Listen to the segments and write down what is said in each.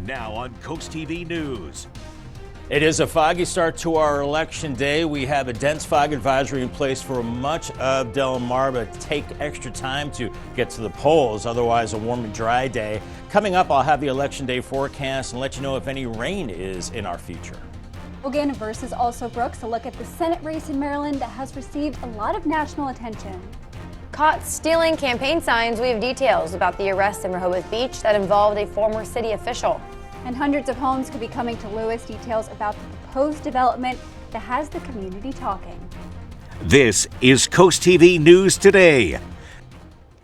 Now on CoastTV News. It is a foggy start to our election day. We have a dense fog advisory in place for much of Delmarva. Take extra time to get to the polls, otherwise a warm and dry day. Coming up, I'll have the election day forecast and let you know if any rain is in our future. Ogana versus Also Brooks, a look at the Senate race in Maryland that has received a lot of national attention. Caught stealing campaign signs, we have details about the arrest in Rehoboth Beach that involved a former city official. And hundreds of homes could be coming to Lewis. Details about the proposed development that has the community talking. This is CoastTV News Today.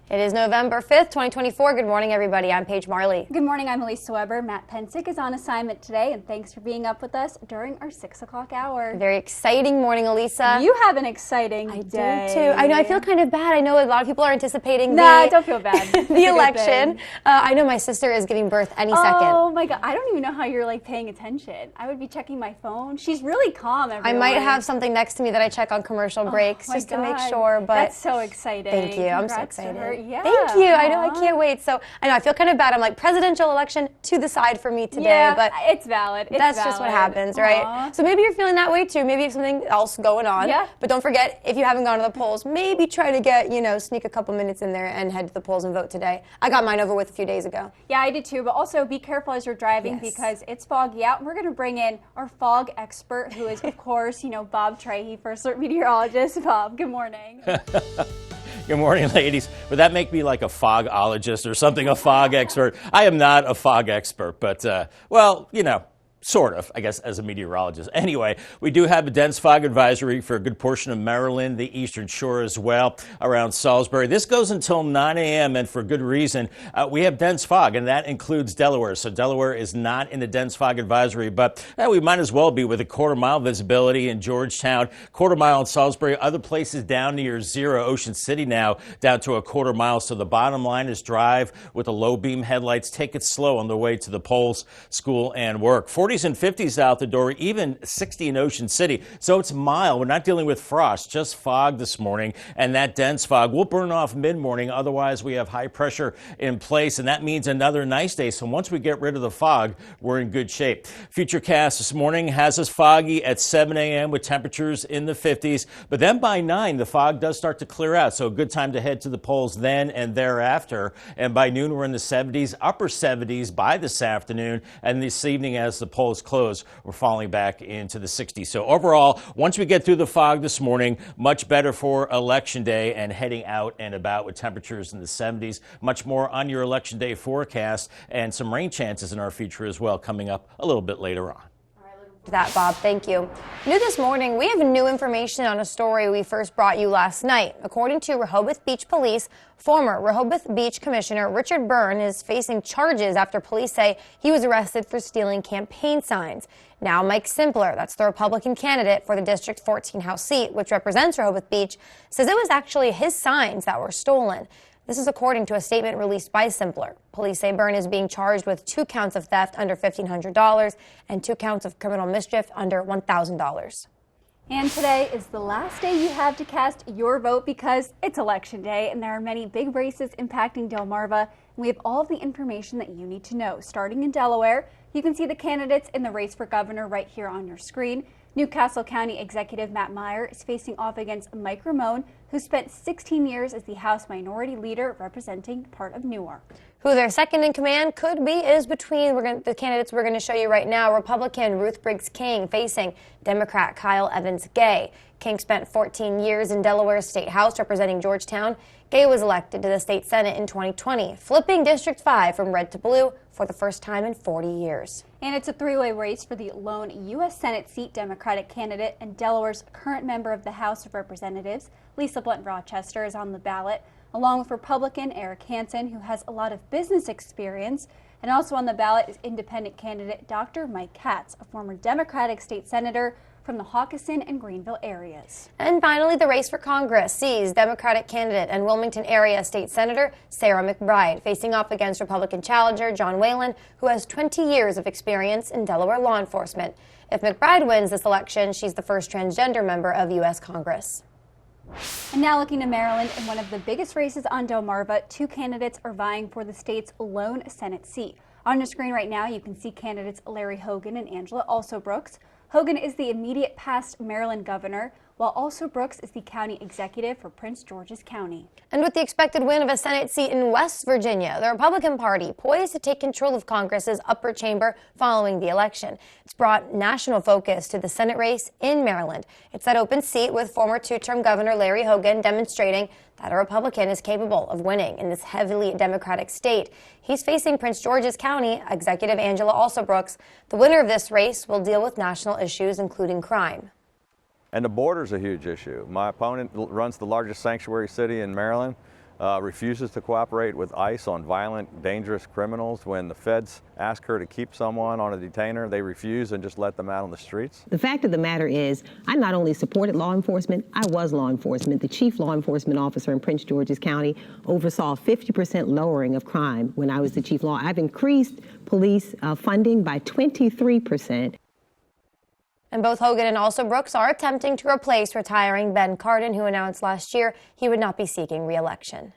It is November 5th, 2024. Good morning, everybody. I'm Paige Marley. Good morning. I'm Elisa Weber. Matt Pensick is on assignment today, and thanks for being up with us during our 6 o'clock hour. Very exciting morning, Elisa. You have an exciting day. I do, too. I know. I feel kind of bad. I know a lot of people are anticipating don't feel bad. the election. I know my sister is giving birth any second. Oh, my God. I don't even know how you're, paying attention. I would be checking my phone. She's really calm, everyone. I might have something next to me that I check on commercial breaks just to make sure. But that's so exciting. Thank you. Congrats I'm so excited. Yeah. Thank you. I know. I can't wait. So I know I feel kind of bad. I'm like, presidential election to the side for me today. Yeah, but it's valid. That's just what happens, right? So maybe you're feeling that way too. Maybe you have something else going on. Yeah. But don't forget, if you haven't gone to the polls, maybe try to get, sneak a couple minutes in there and head to the polls and vote today. I got mine over with a few days ago. Yeah, I did too. But also be careful as you're driving because it's foggy out. And we're going to bring in our fog expert, who is, of course, Bob Trahey, first alert meteorologist. Bob, good morning. Good morning, ladies. Would that make me like a fogologist or something, a fog expert? I am not a fog expert, but, sort of, I guess, as a meteorologist. Anyway, we do have a dense fog advisory for a good portion of Maryland, the eastern shore as well, around Salisbury. This goes until 9 a.m., and for good reason. We have dense fog, and that includes Delaware. So Delaware is not in the dense fog advisory, but we might as well be with a quarter-mile visibility in Georgetown, quarter-mile in Salisbury, other places down near zero. Ocean City now down to a quarter mile. So the bottom line is drive with the low-beam headlights. Take it slow on the way to the polls, school, and work. 40s and 50s out the door, even 60 in Ocean City. So it's mild. We're not dealing with frost, just fog this morning. And that dense fog will burn off mid-morning. Otherwise, we have high pressure in place, and that means another nice day. So once we get rid of the fog, we're in good shape. Futurecast this morning has us foggy at 7 a.m. with temperatures in the 50s. But then by 9, the fog does start to clear out. So a good time to head to the polls then and thereafter. And by noon, we're in the 70s, upper 70s by this afternoon. And this evening, as the polls close, we're falling back into the 60s. So overall, once we get through the fog this morning, much better for election day and heading out and about with temperatures in the 70s. Much more on your election day forecast and some rain chances in our future as well coming up a little bit later on. That, Bob. Thank you. New this morning, we have new information on a story we first brought you last night. According to Rehoboth Beach Police, former Rehoboth Beach Commissioner Richard Byrne is facing charges after police say he was arrested for stealing campaign signs. Now, Mike Simpler, that's the Republican candidate for the District 14 House seat, which represents Rehoboth Beach, says it was actually his signs that were stolen. This is according to a statement released by Simpler. Police say Byrne is being charged with 2 counts of theft under $1,500 and 2 counts of criminal mischief under $1,000. And today is the last day you have to cast your vote because it's election day and there are many big races impacting Delmarva. And we have all of the information that you need to know. Starting in Delaware, you can see the candidates in the race for governor right here on your screen. Newcastle County Executive Matt Meyer is facing off against Mike Ramone, who spent 16 years as the House Minority Leader representing part of Newark. Who their second in command could be is between the candidates we're going to show you right now. Republican Ruth Briggs King facing Democrat Kyle Evans Gay. King spent 14 years in Delaware's State House representing Georgetown. Gay was elected to the state Senate in 2020, flipping District 5 from red to blue for the first time in 40 years. And it's a three-way race for the lone U.S. Senate seat Democratic candidate and Delaware's current member of the House of Representatives. Lisa Blunt Rochester is on the ballot, along with Republican Eric Hansen, who has a lot of business experience. And also on the ballot is independent candidate Dr. Mike Katz, a former Democratic state senator from the Hawkinson and Greenville areas. And finally, the race for Congress sees Democratic candidate and Wilmington area state senator Sarah McBride facing off against Republican challenger John Whalen, who has 20 years of experience in Delaware law enforcement. If McBride wins this election, she's the first transgender member of U.S. Congress. And now looking to Maryland, in one of the biggest races on Delmarva, 2 candidates are vying for the state's lone Senate seat. On your screen right now, you can see candidates Larry Hogan and Angela Alsobrooks. Hogan is the immediate past Maryland governor, while Alsobrooks is the county executive for Prince George's County. And with the expected win of a Senate seat in West Virginia, the Republican Party poised to take control of Congress's upper chamber following the election. It's brought national focus to the Senate race in Maryland. It's that open seat with former two-term Governor Larry Hogan demonstrating that a Republican is capable of winning in this heavily Democratic state. He's facing Prince George's County Executive Angela Alsobrooks. The winner of this race will deal with national issues, including crime. And the border's a huge issue. My opponent runs the largest sanctuary city in Maryland, refuses to cooperate with ICE on violent, dangerous criminals. When the feds ask her to keep someone on a detainer, they refuse and just let them out on the streets. The fact of the matter is, I not only supported law enforcement, I was law enforcement. The chief law enforcement officer in Prince George's County oversaw a 50% lowering of crime when I was the chief law. I've increased police funding by 23%. And both Hogan and Alsobrooks are attempting to replace retiring Ben Cardin, who announced last year he would not be seeking re-election.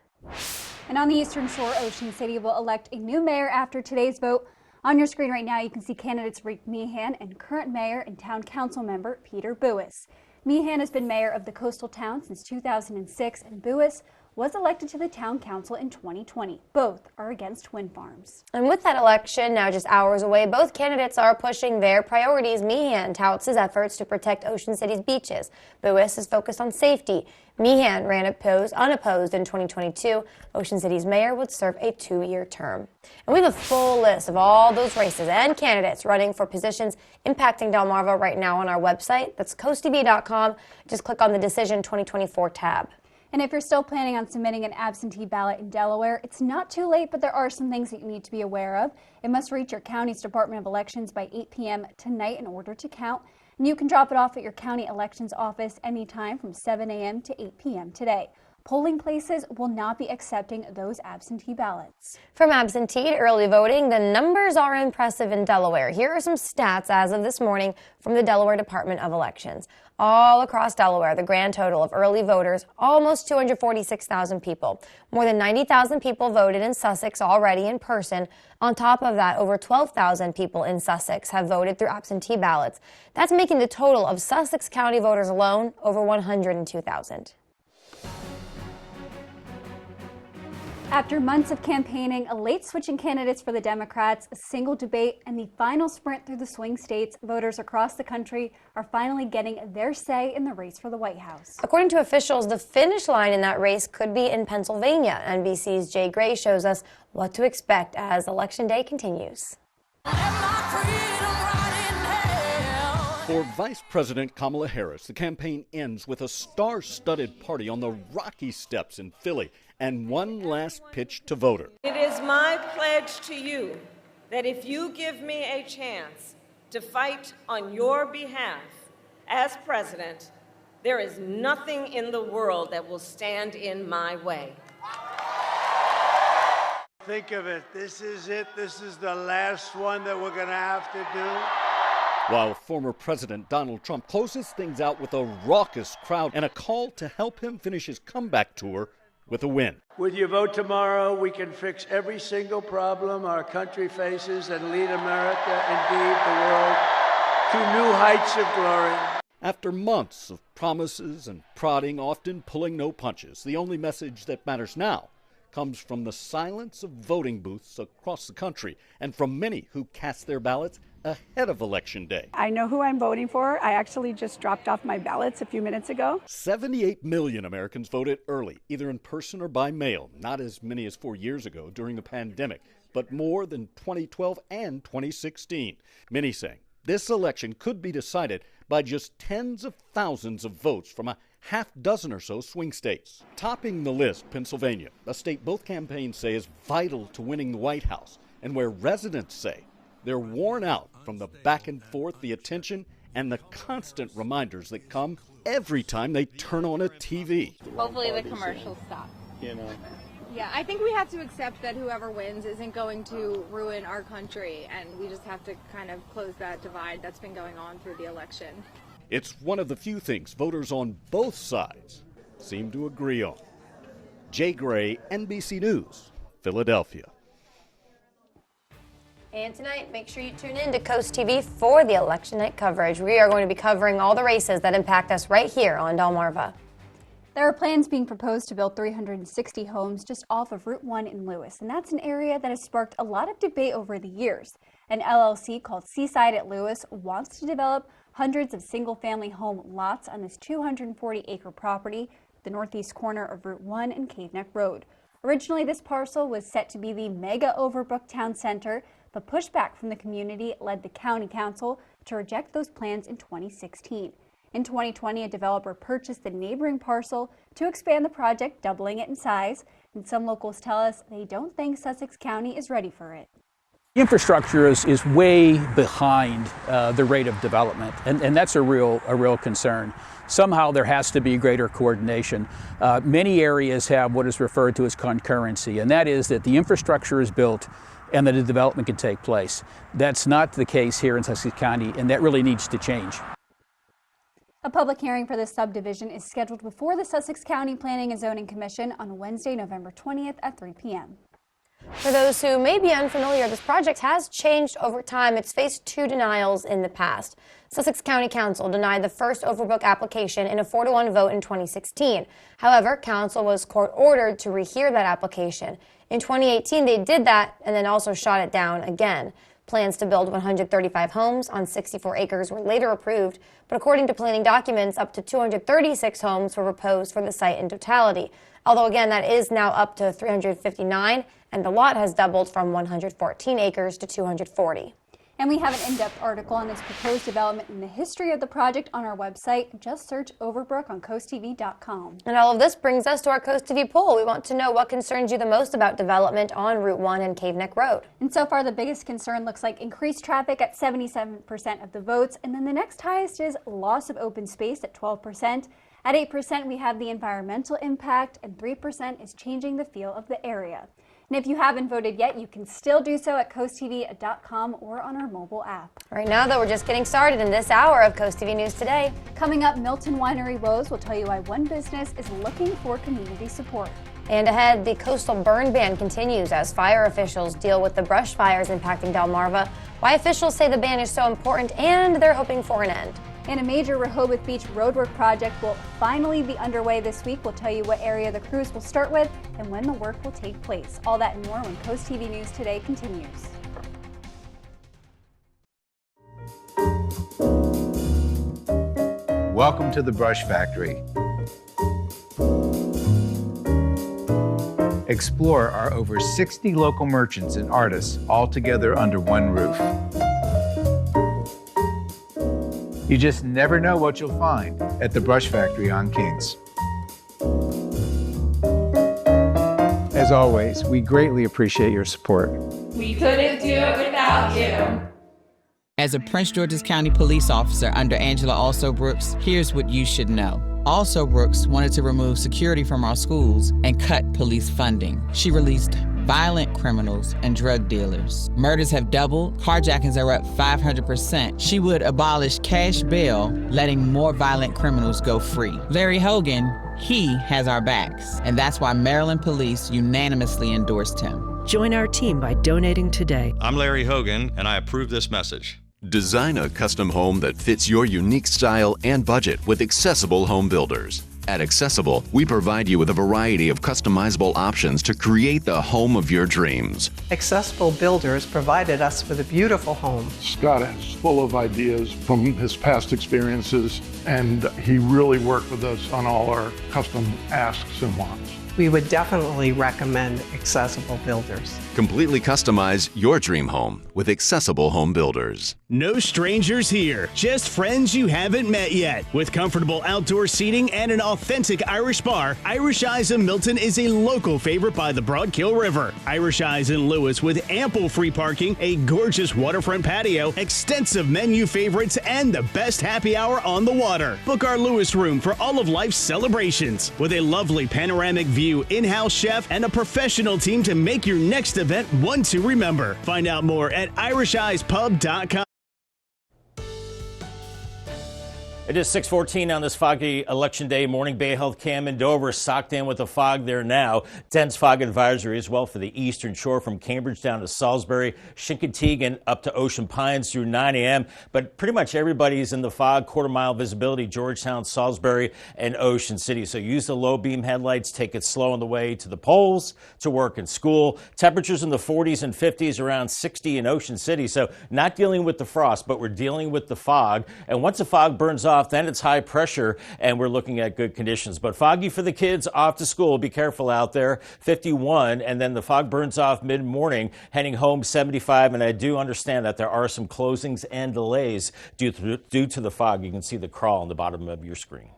And on the Eastern Shore, Ocean City will elect a new mayor after today's vote. On your screen right now, you can see candidates Rick Meehan and current mayor and town council member Peter Buis. Meehan has been mayor of the coastal town since 2006, and Buis was elected to the town council in 2020. Both are against wind farms. And with that election now just hours away, both candidates are pushing their priorities. Meehan touts his efforts to protect Ocean City's beaches. Buis is focused on safety. Meehan ran unopposed in 2022. Ocean City's mayor would serve a 2-year term. And we have a full list of all those races and candidates running for positions impacting Delmarva right now on our website. That's CoastTV.com. Just click on the Decision 2024 tab. And if you're still planning on submitting an absentee ballot in Delaware, it's not too late, but there are some things that you need to be aware of. It must reach your county's Department of Elections by 8 p.m. tonight in order to count. And you can drop it off at your county elections office anytime from 7 a.m. to 8 p.m. today. Polling places will not be accepting those absentee ballots. From absentee to early voting, the numbers are impressive in Delaware. Here are some stats as of this morning from the Delaware Department of Elections. All across Delaware, the grand total of early voters, almost 246,000 people. More than 90,000 people voted in Sussex already in person. On top of that, over 12,000 people in Sussex have voted through absentee ballots. That's making the total of Sussex County voters alone over 102,000. After months of campaigning, a late switch in candidates for the Democrats, a single debate, and the final sprint through the swing states, voters across the country are finally getting their say in the race for the White House. According to officials, the finish line in that race could be in Pennsylvania. NBC's Jay Gray shows us what to expect as Election Day continues. For Vice President Kamala Harris, the campaign ends with a star-studded party on the Rocky Steps in Philly and one last pitch to voters. It is my pledge to you that if you give me a chance to fight on your behalf as president, there is nothing in the world that will stand in my way. Think of it. This is it. This is the last one that we're going to have to do. While former President Donald Trump closes things out with a raucous crowd and a call to help him finish his comeback tour with a win. With your vote tomorrow, we can fix every single problem our country faces and lead America, indeed the world, to new heights of glory. After months of promises and prodding, often pulling no punches, the only message that matters now comes from the silence of voting booths across the country and from many who cast their ballots ahead of Election Day. I know who I'm voting for. I actually just dropped off my ballots a few minutes ago. 78 million Americans voted early, either in person or by mail. Not as many as 4 years ago during the pandemic, but more than 2012 and 2016. Many saying this election could be decided by just tens of thousands of votes from a half dozen or so swing states. Topping the list, Pennsylvania, a state both campaigns say is vital to winning the White House, and where residents say they're worn out from the back and forth, the attention, and the constant reminders that come every time they turn on a TV. Hopefully the commercials stop. Yeah, I think we have to accept that whoever wins isn't going to ruin our country, and we just have to kind of close that divide that's been going on through the election. It's one of the few things voters on both sides seem to agree on. Jay Gray, NBC News, Philadelphia. And tonight, make sure you tune in to Coast TV for the election night coverage. We are going to be covering all the races that impact us right here on Delmarva. There are plans being proposed to build 360 homes just off of Route 1 in Lewis, and that's an area that has sparked a lot of debate over the years. An LLC called Seaside at Lewis wants to develop hundreds of single-family home lots on this 240-acre property, the northeast corner of Route 1 and Cave Neck Road. Originally, this parcel was set to be the mega Overbrook Town Center, but pushback from the community led the county council to reject those plans in 2016. In 2020, a developer purchased the neighboring parcel to expand the project, doubling it in size, and some locals tell us they don't think Sussex County is ready for it. Infrastructure is way behind the rate of development, and that's a real concern. Somehow there has to be greater coordination. Many areas have what is referred to as concurrency, and that is that the infrastructure is built and that a development can take place. That's not the case here in Sussex County, and that really needs to change. A public hearing for this subdivision is scheduled before the Sussex County Planning and Zoning Commission on Wednesday, November 20th at 3 p.m. For those who may be unfamiliar, this project has changed over time. It's faced 2 denials in the past. Sussex County Council denied the first Overbrook application in a 4-1 vote in 2016. However, Council was court-ordered to rehear that application. In 2018, they did that and then also shot it down again. Plans to build 135 homes on 64 acres were later approved, but according to planning documents, up to 236 homes were proposed for the site in totality. Although, again, that is now up to 359, and the lot has doubled from 114 acres to 240. And we have an in-depth article on this proposed development and the history of the project on our website. Just search Overbrook on CoastTV.com. And all of this brings us to our Coast TV poll. We want to know what concerns you the most about development on Route 1 and Cave Neck Road. And so far, the biggest concern looks like increased traffic at 77% of the votes. And then the next highest is loss of open space at 12%. At 8%, we have the environmental impact, and 3% is changing the feel of the area. And if you haven't voted yet, you can still do so at CoastTV.com or on our mobile app. Right now, though, we're just getting started in this hour of Coast TV News Today. Coming up, Milton Winery Woes will tell you why one business is looking for community support. And ahead, the coastal burn ban continues as fire officials deal with the brush fires impacting Delmarva, why officials say the ban is so important, and they're hoping for an end. And a major Rehoboth Beach roadwork project will finally be underway this week. We'll tell you what area the crews will start with and when the work will take place. All that and more when Coast TV News Today continues. Welcome to the Brush Factory. Explore our over 60 local merchants and artists all together under one roof. You just never know what you'll find at the Brush Factory on Kings. As always, we greatly appreciate your support. We couldn't do it without you. As a Prince George's County police officer under Angela Also Brooks, here's what you should know. Also Brooks wanted to remove security from our schools and cut police funding. She released violent criminals and drug dealers. Murders have doubled, carjackings are up 500%. She would abolish cash bail, letting more violent criminals go free. Larry Hogan, he has our backs, and that's why Maryland police unanimously endorsed him. Join our team by donating today. I'm Larry Hogan, and I approve this message. Design a custom home that fits your unique style and budget with Accessible Home Builders. At Accessible, we provide you with a variety of customizable options to create the home of your dreams. Accessible Builders provided us with a beautiful home. Scott is full of ideas from his past experiences, and he really worked with us on all our custom asks and wants. We would definitely recommend Accessible Builders. Completely customize your dream home with Accessible Home Builders. No strangers here, just friends you haven't met yet. With comfortable outdoor seating and an authentic Irish bar, Irish Eyes in Milton is a local favorite by the Broadkill River. Irish Eyes in Lewis with ample free parking, a gorgeous waterfront patio, extensive menu favorites, and the best happy hour on the water. Book our Lewis room for all of life's celebrations. With a lovely panoramic view, in-house chef, and a professional team to make your next event one to remember. Find out more at irisheyespub.com. It is 6:14 on this foggy election day morning. Bay Health Cam in Dover socked in with the fog there now. Dense fog advisory as well for the eastern shore from Cambridge down to Salisbury, Chincoteague up to Ocean Pines through 9 a.m. But pretty much everybody's in the fog. Quarter-mile visibility, Georgetown, Salisbury, and Ocean City. So use the low beam headlights. Take it slow on the way to the polls, to work and school. Temperatures in the 40s and 50s, around 60 in Ocean City. So not dealing with the frost, but we're dealing with the fog. And once the fog burns off, then it's high pressure, and we're looking at good conditions. But foggy for the kids off to school. Be careful out there. 51, and then the fog burns off mid-morning, heading home 75. And I do understand that there are some closings and delays due to the fog. You can see the crawl on the bottom of your screen.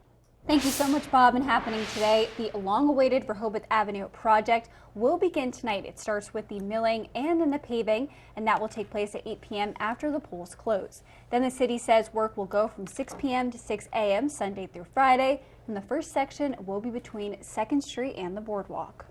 Thank you so much, Bob. And happening today, the long-awaited Rehoboth Avenue project will begin tonight. It starts with the milling and then the paving, and that will take place at 8 p.m. after the polls close. Then the city says work will go from 6 p.m. to 6 a.m. Sunday through Friday, and the first section will be between 2nd Street and the boardwalk.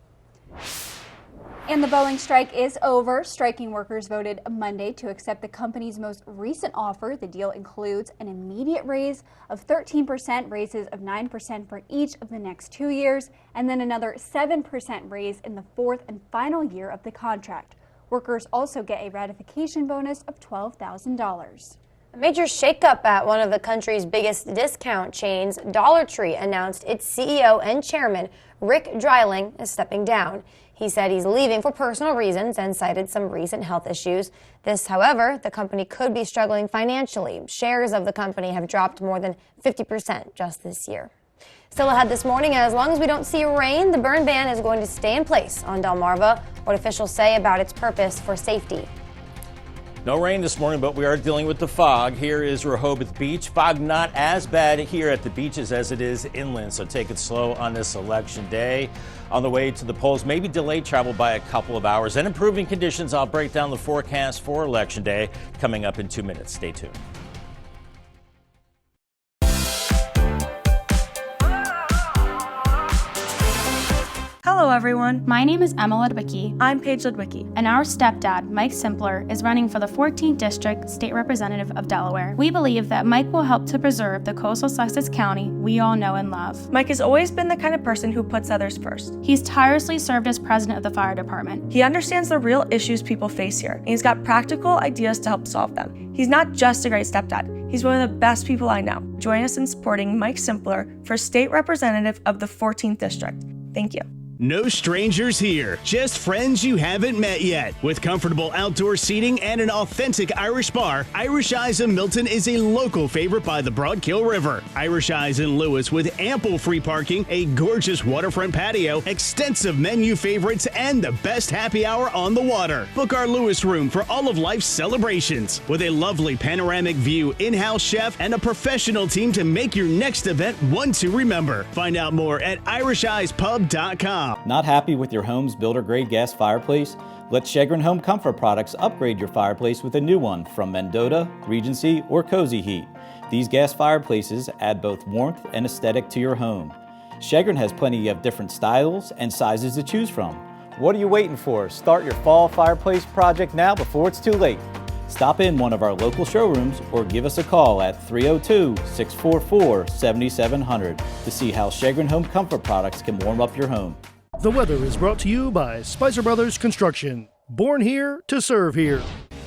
And the Boeing strike is over. Striking workers voted Monday to accept the company's most recent offer. The deal includes an immediate raise of 13%, raises of 9% for each of the next 2 years, and then another 7% raise in the 4th and final year of the contract. Workers also get a ratification bonus of $12,000. A major shakeup at one of the country's biggest discount chains, Dollar Tree, announced its CEO and chairman, Rick Dreiling, is stepping down. He said he's leaving for personal reasons and cited some recent health issues. This, however, the company could be struggling financially. Shares of the company have dropped more than 50% just this year. Still ahead this morning, as long as we don't see rain, the burn ban is going to stay in place on Delmarva. What officials say about its purpose for safety. No rain this morning, but we are dealing with the fog. Here is Rehoboth Beach. Fog not as bad here at the beaches as it is inland, so take it slow on this election day. On the way to the polls, maybe delayed travel by a couple of hours and improving conditions. I'll break down the forecast for election day coming up in 2 minutes. Stay tuned. Hello everyone. My name is Emma Ludwicki. I'm Paige Ludwicki. And our stepdad, Mike Simpler, is running for the 14th District State Representative of Delaware. We believe that Mike will help to preserve the coastal Sussex County we all know and love. Mike has always been the kind of person who puts others first. He's tirelessly served as president of the fire department. He understands the real issues people face here, and he's got practical ideas to help solve them. He's not just a great stepdad, he's one of the best people I know. Join us in supporting Mike Simpler for State Representative of the 14th District. Thank you. No strangers here, just friends you haven't met yet. With comfortable outdoor seating and an authentic Irish bar, Irish Eyes in Milton is a local favorite by the Broadkill River. Irish Eyes in Lewis with ample free parking, a gorgeous waterfront patio, extensive menu favorites, and the best happy hour on the water. Book our Lewis room for all of life's celebrations. With a lovely panoramic view, in-house chef, and a professional team to make your next event one to remember. Find out more at irisheyespub.com. Not happy with your home's builder-grade gas fireplace? Let Shegrin Home Comfort Products upgrade your fireplace with a new one from Mendota, Regency, or Cozy Heat. These gas fireplaces add both warmth and aesthetic to your home. Shegrin has plenty of different styles and sizes to choose from. What are you waiting for? Start your fall fireplace project now before it's too late. Stop in one of our local showrooms or give us a call at 302-644-7700 to see how Shegrin Home Comfort Products can warm up your home. The weather is brought to you by Spicer Brothers Construction. Born here to serve here.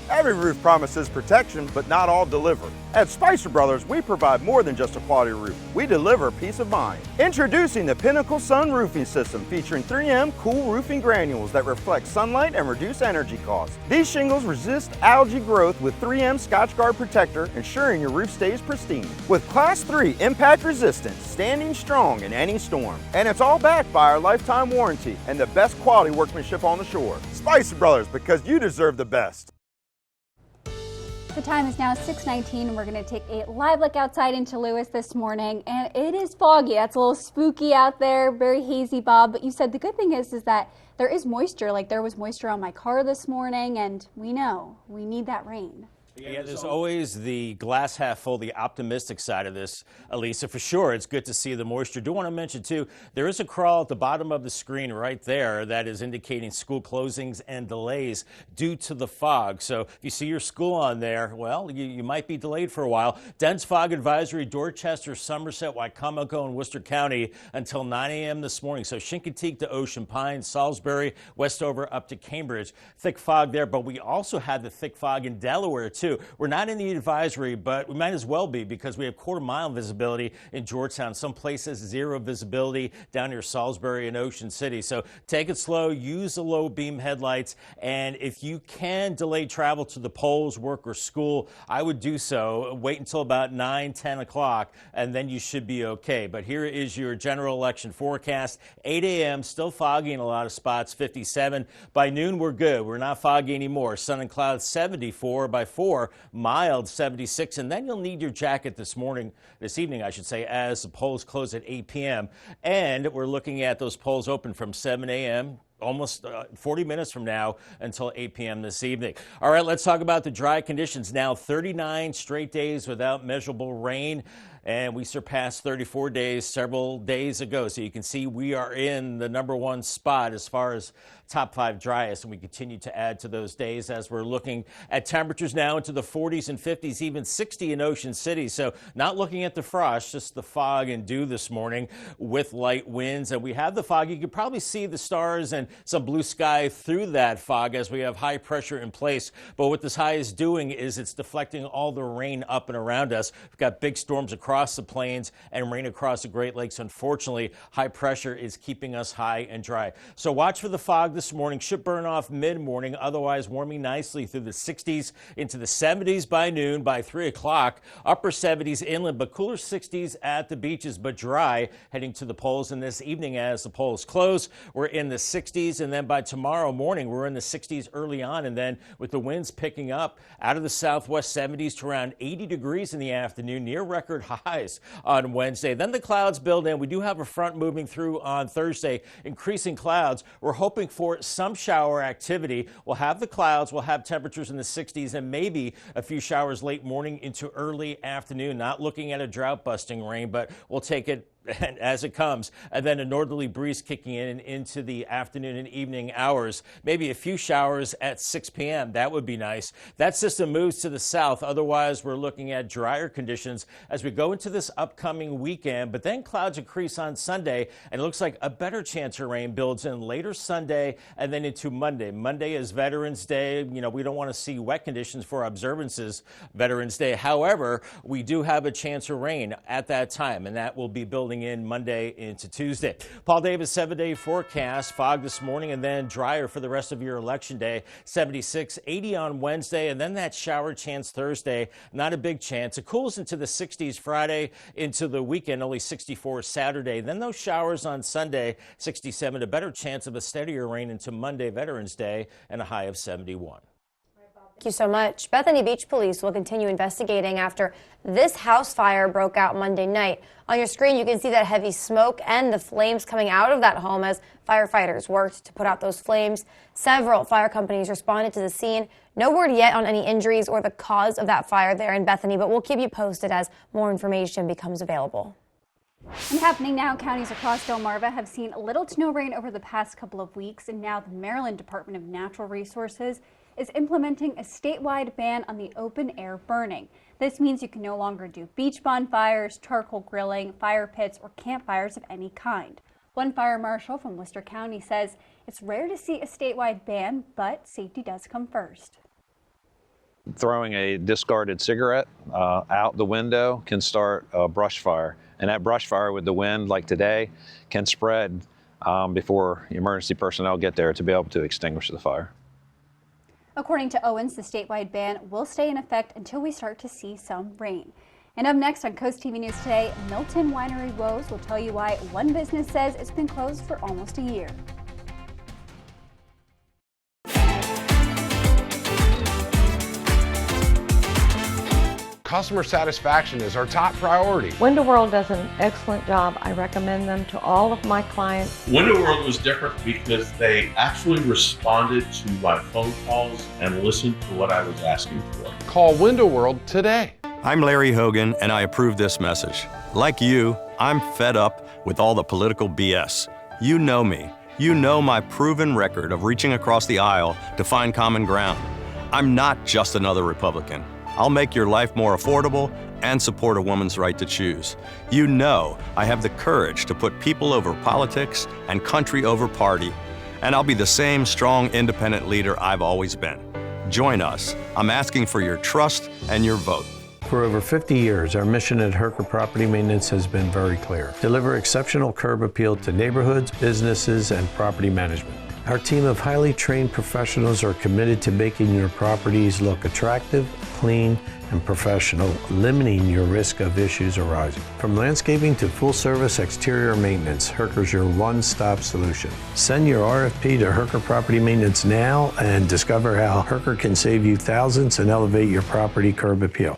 Every roof promises protection, but not all deliver. At Spicer Brothers, we provide more than just a quality roof. We deliver peace of mind. Introducing the Pinnacle Sun Roofing System, featuring 3M cool roofing granules that reflect sunlight and reduce energy costs. These shingles resist algae growth with 3M Scotchgard Protector, ensuring your roof stays pristine. With Class 3 impact resistance, standing strong in any storm. And it's all backed by our lifetime warranty and the best quality workmanship on the shore. Spicer Brothers, because you deserve the best. The time is now 6:19, and we're going to take a live look outside into Lewis this morning, and it is foggy. It's a little spooky out there, very hazy, Bob, but you said the good thing is that there is moisture. Like, there was moisture on my car this morning, and we know we need that rain. Yeah, there's always the glass half full, the optimistic side of this, Elisa. For sure, it's good to see the moisture. Do want to mention, too, there is a crawl at the bottom of the screen right there that is indicating school closings and delays due to the fog. So if you see your school on there, well, you might be delayed for a while. Dense fog advisory, Dorchester, Somerset, Wycomico, and Worcester County until 9 a.m. this morning. So Chincoteague to Ocean Pines, Salisbury, Westover up to Cambridge. Thick fog there, but we also had the thick fog in Delaware, too. We're not in the advisory, but we might as well be because we have quarter-mile visibility in Georgetown. Some places zero visibility down near Salisbury and Ocean City. So take it slow, use the low beam headlights, and if you can delay travel to the polls, work, or school, I would do so. Wait until about 9, 10 o'clock, and then you should be okay. But here is your general election forecast. 8 a.m., still foggy in a lot of spots, 57. By noon, we're good. We're not foggy anymore. Sun and clouds, 74. By 4, mild, 76. And then you'll need your jacket this evening, as the polls close at 8 p.m. And we're looking at those polls open from 7 a.m. almost 40 minutes from now until 8 p.m. this evening. All right, let's talk about the dry conditions now. 39 straight days without measurable rain. And we surpassed 34 days several days ago. So you can see we are in the #1 spot as far as top 5 driest. And we continue to add to those days as we're looking at temperatures now into the 40s and 50s, even 60 in Ocean City. So not looking at the frost, just the fog and dew this morning with light winds. And we have the fog. You can probably see the stars and some blue sky through that fog as we have high pressure in place. But what this high is doing is it's deflecting all the rain up and around us. We've got big storms across the plains and rain across the Great Lakes. Unfortunately, high pressure is keeping us high and dry. So watch for the fog this morning. Should burn off mid-morning, otherwise warming nicely through the 60s into the 70s by noon. By 3 o'clock, upper 70s inland, but cooler 60s at the beaches, but dry heading to the polls. And this evening as the polls close, we're in the 60s. And then by tomorrow morning, we're in the 60s early on. And then with the winds picking up out of the southwest 70s to around 80 degrees in the afternoon, near record highs on Wednesday. Then the clouds build in. We do have a front moving through on Thursday, increasing clouds. We're hoping for some shower activity. We'll have the clouds. We'll have temperatures in the 60s and maybe a few showers late morning into early afternoon. Not looking at a drought-busting rain, but we'll take it as it comes, and then a northerly breeze kicking in into the afternoon and evening hours. Maybe a few showers at 6 p.m. That would be nice. That system moves to the south. Otherwise, we're looking at drier conditions as we go into this upcoming weekend. But then clouds increase on Sunday, and it looks like a better chance of rain builds in later Sunday and then into Monday. Monday is Veterans Day. You know, we don't want to see wet conditions for observances Veterans Day. However, we do have a chance of rain at that time, and that will be building in Monday into Tuesday. Paul Davis 7-day forecast. Fog this morning and then drier for the rest of your election day. 76, 80 on Wednesday, and then that shower chance Thursday. Not a big chance. It cools into the 60s Friday into the weekend, only 64 Saturday. Then those showers on Sunday, 67. A better chance of a steadier rain into Monday, Veterans Day, and a high of 71. Thank you so much. Bethany Beach Police will continue investigating after this house fire broke out Monday night. On your screen, you can see that heavy smoke and the flames coming out of that home as firefighters worked to put out those flames. Several fire companies responded to the scene. No word yet on any injuries or the cause of that fire there in Bethany, but we'll keep you posted as more information becomes available. And happening now, counties across Delmarva have seen little to no rain over the past couple of weeks, and now the Maryland Department of Natural Resources is implementing a statewide ban on the open-air burning. This means you can no longer do beach bonfires, charcoal grilling, fire pits, or campfires of any kind. One fire marshal from Worcester County says it's rare to see a statewide ban, but safety does come first. Throwing a discarded cigarette out the window can start a brush fire, and that brush fire with the wind like today can spread before emergency personnel get there to be able to extinguish the fire. According to Owens, the statewide ban will stay in effect until we start to see some rain. And up next on CoastTV News Today, Milton Winery woes will tell you why one business says it's been closed for almost a year. customer satisfaction is our top priority. Window World does an excellent job. I recommend them to all of my clients. Window World was different because they actually responded to my phone calls and listened to what I was asking for. Call Window World today. I'm Larry Hogan, and I approve this message. Like you, I'm fed up with all the political BS. You know me. You know my proven record of reaching across the aisle to find common ground. I'm not just another Republican. I'll make your life more affordable and support a woman's right to choose. You know I have the courage to put people over politics and country over party, and I'll be the same strong, independent leader I've always been. Join us. I'm asking for your trust and your vote. For over 50 years, our mission at Herker Property Maintenance has been very clear. Deliver exceptional curb appeal to neighborhoods, businesses, and property management. Our team of highly trained professionals are committed to making your properties look attractive, clean, and professional, limiting your risk of issues arising. From landscaping to full-service exterior maintenance, Herker's your one-stop solution. Send your RFP to Herker Property Maintenance now and discover how Herker can save you thousands and elevate your property curb appeal.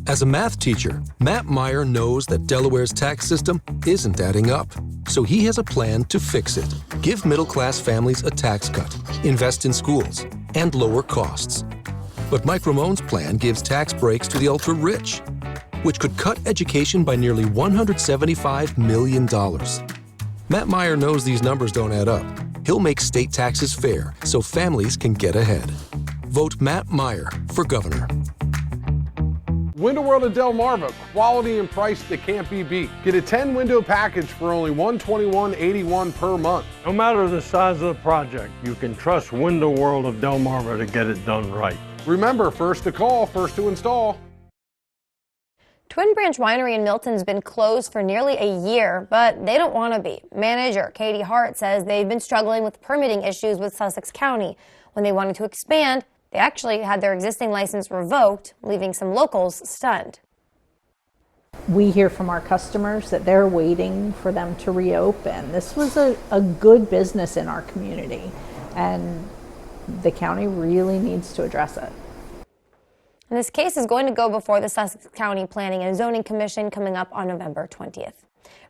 As a math teacher, Matt Meyer knows that Delaware's tax system isn't adding up, so he has a plan to fix it. Give middle-class families a tax cut, invest in schools, and lower costs. But Mike Ramone's plan gives tax breaks to the ultra-rich, which could cut education by nearly $175 million. Matt Meyer knows these numbers don't add up. He'll make state taxes fair so families can get ahead. Vote Matt Meyer for governor. Window World of Delmarva, quality and price that can't be beat. Get a 10-window package for only $121.81 per month. No matter the size of the project, you can trust Window World of Delmarva to get it done right. Remember, first to call, first to install. Twin Branch Winery in Milton's been closed for nearly a year, but they don't want to be. Manager Katie Hart says they've been struggling with permitting issues with Sussex County. When they wanted to expand, they actually had their existing license revoked, leaving some locals stunned. We hear from our customers that they're waiting for them to reopen. This was a good business in our community, and the county really needs to address it. And this case is going to go before the Sussex County Planning and Zoning Commission coming up on November 20th.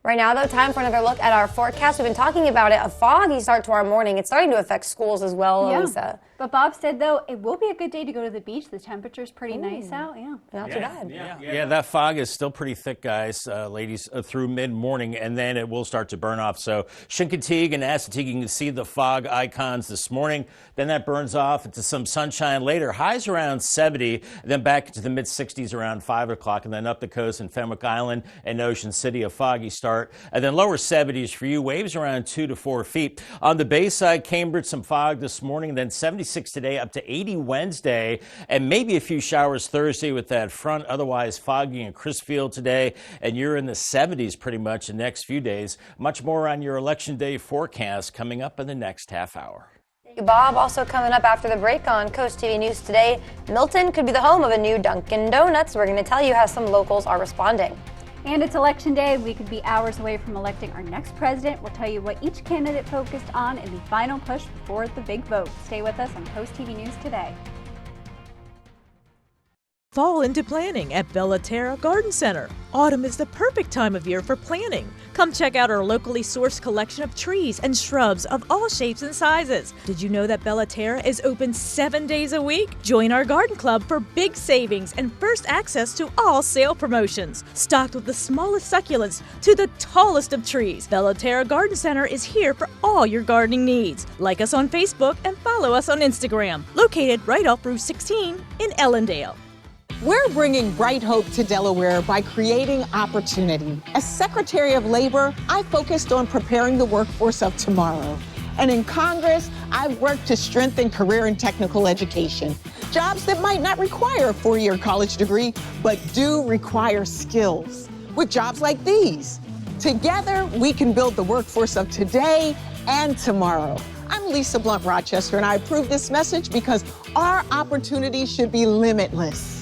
Right now, though, time for another look at our forecast. We've been talking about it. A foggy start to our morning. It's starting to affect schools as well, Lisa. But Bob said, though, it will be a good day to go to the beach. The temperature's pretty nice out. Not too bad. Yeah, that fog is still pretty thick, guys, ladies, through mid-morning, and then it will start to burn off. So Chincoteague and Assateague, you can see the fog icons this morning. Then that burns off into some sunshine later. Highs around 70, then back into the mid-60s around 5 o'clock, and then up the coast in Fenwick Island and Ocean City, a foggy start. And then lower 70s for you, waves around 2 to 4 feet. On the bay side, Cambridge, some fog this morning, then 76 today, up to 80 Wednesday, and maybe a few showers Thursday with that front. Otherwise, foggy in Crisfield today, and you're in the 70s pretty much the next few days. Much more on your Election Day forecast coming up in the next half hour. Thank you, Bob. Also coming up after the break on CoastTV News today, Milton could be the home of a new Dunkin' Donuts. We're going to tell you how some locals are responding. And it's Election Day. We could be hours away from electing our next president. We'll tell you what each candidate focused on in the final push before the big vote. Stay with us on CoastTV News today. Fall into planning at Bellaterra Garden Center. Autumn is the perfect time of year for planning. Come check out our locally sourced collection of trees and shrubs of all shapes and sizes. Did you know that Bellaterra is open 7 days a week? Join our garden club for big savings and first access to all sale promotions. Stocked with the smallest succulents to the tallest of trees, Bellaterra Garden Center is here for all your gardening needs. Like us on Facebook and follow us on Instagram. Located right off Route 16 in Ellendale. We're bringing bright hope to Delaware by creating opportunity. As Secretary of Labor, I focused on preparing the workforce of tomorrow. And in Congress, I've worked to strengthen career and technical education. Jobs that might not require a four-year college degree, but do require skills. With jobs like these. Together, we can build the workforce of today and tomorrow. I'm Lisa Blunt Rochester, and I approve this message because our opportunities should be limitless.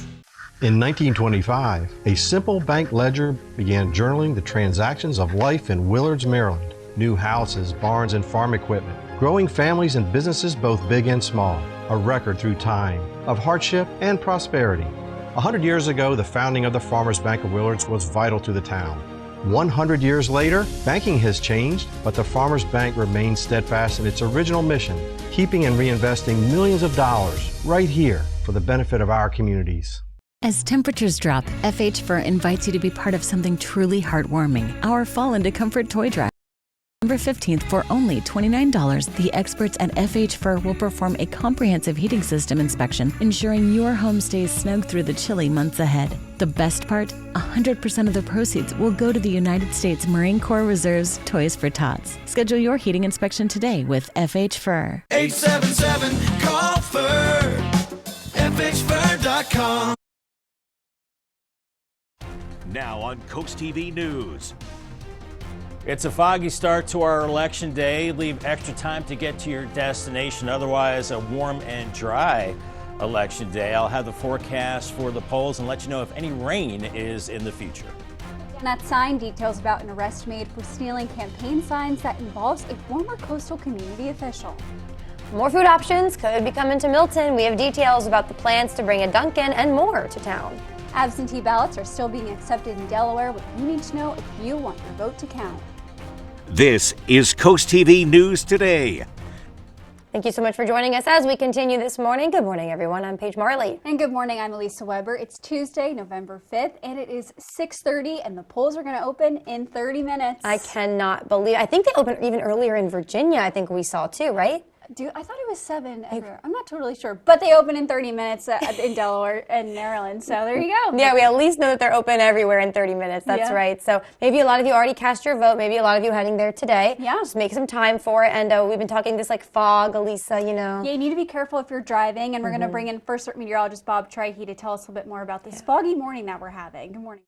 In 1925, a simple bank ledger began journaling the transactions of life in Willards, Maryland. New houses, barns, and farm equipment. Growing families and businesses both big and small. A record through time of hardship and prosperity. 100 years ago, the founding of the Farmers Bank of Willards was vital to the town. 100 years later, banking has changed, but the Farmers Bank remains steadfast in its original mission, keeping and reinvesting millions of dollars right here for the benefit of our communities. As temperatures drop, FH Fur invites you to be part of something truly heartwarming, our Fall into Comfort toy drive. November 15th, for only $29, the experts at FH Fur will perform a comprehensive heating system inspection, ensuring your home stays snug through the chilly months ahead. The best part? 100% of the proceeds will go to the United States Marine Corps Reserve's Toys for Tots. Schedule your heating inspection today with FH Fur. 877-CALL-FUR. FHFur.com. Now on CoastTV News. It's a foggy start to our election day. Leave extra time to get to your destination. Otherwise, a warm and dry election day. I'll have the forecast for the polls and let you know if any rain is in the future. And that sign details about an arrest made for stealing campaign signs that involves a former coastal community official. More food options could be coming to Milton. We have details about the plans to bring a Dunkin' and more to town. Absentee ballots are still being accepted in Delaware. What you need to know if you want your vote to count. This is CoastTV News Today. Thank you so much for joining us as we continue this morning. Good morning, everyone. I'm Paige Marley. And good morning, I'm Elisa Weber. It's Tuesday, November 5th, and it is 6:30, and the polls are going to open in 30 minutes. I cannot believe, I think they open even earlier in Virginia, I think we saw too, right? I thought it was 7 everywhere. I'm not totally sure, but they open in 30 minutes in Delaware and Maryland, so there you go. Yeah, we at least know that they're open everywhere in 30 minutes. That's right. So maybe a lot of you already cast your vote. Maybe a lot of you heading there today. Yeah. Just make some time for it. And we've been talking this like fog, Elisa, you know. Yeah, you need to be careful if you're driving, and we're going to bring in First Alert Meteorologist Bob Trihey to tell us a little bit more about this foggy morning that we're having. Good morning.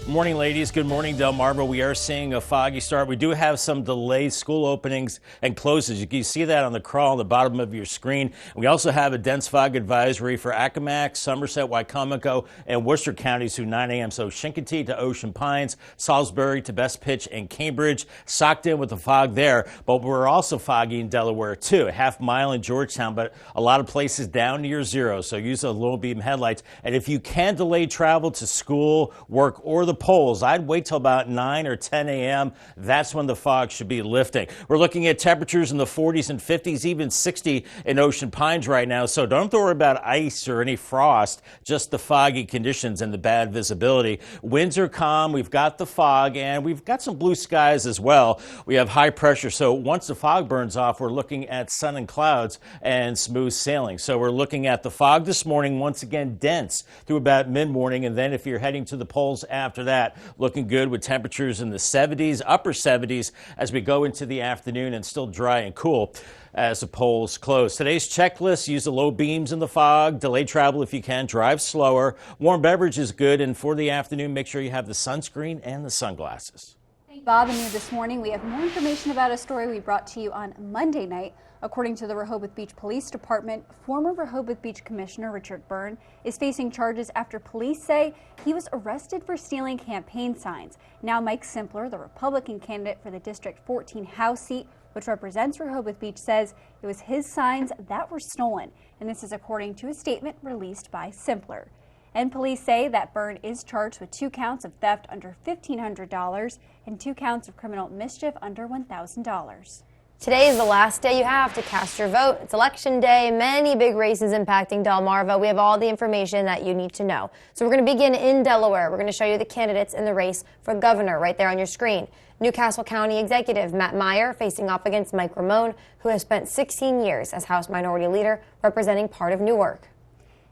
Morning, ladies. Good morning, Delmarva. We are seeing a foggy start. We do have some delayed school openings and closes. You can see that on the crawl on the bottom of your screen. We also have a dense fog advisory for Accomack, Somerset, Wycomico, and Worcester counties through 9 a.m. So Chincoteague to Ocean Pines, Salisbury to Best-Pitch and Cambridge, socked in with the fog there. But we're also foggy in Delaware, too. A half mile in Georgetown, but a lot of places down near zero. So use a low beam headlights. And if you can delay travel to school, work, or the polls, I'd wait till about 9 or 10 a.m. That's when the fog should be lifting. We're looking at temperatures in the 40s and 50s, even 60 in Ocean Pines right now. So don't have to worry about ice or any frost, just the foggy conditions and the bad visibility. Winds are calm. We've got the fog and we've got some blue skies as well. We have high pressure. So once the fog burns off, we're looking at sun and clouds and smooth sailing. So we're looking at the fog this morning, once again dense through about mid-morning. And then if you're heading to the polls after that, looking good with temperatures in the 70s, upper 70s as we go into the afternoon, and still dry and cool as the polls close. Today's checklist: use the low beams in the fog, delay travel if you can, drive slower, warm beverage is good, and for the afternoon, make sure you have the sunscreen and the sunglasses. Bob and you this morning. We have more information about a story we brought to you on Monday night. According to the Rehoboth Beach Police Department, former Rehoboth Beach Commissioner Richard Byrne is facing charges after police say he was arrested for stealing campaign signs. Now Mike Simpler, the Republican candidate for the District 14 House seat, which represents Rehoboth Beach, says it was his signs that were stolen. And this is according to a statement released by Simpler. And police say that Byrne is charged with 2 counts of theft under $1,500 and 2 counts of criminal mischief under $1,000. Today is the last day you have to cast your vote. It's election day, many big races impacting Delmarva. We have all the information that you need to know. So we're going to begin in Delaware. We're going to show you the candidates in the race for governor right there on your screen. Newcastle County Executive Matt Meyer facing off against Mike Ramone, who has spent 16 years as House Minority Leader representing part of Newark.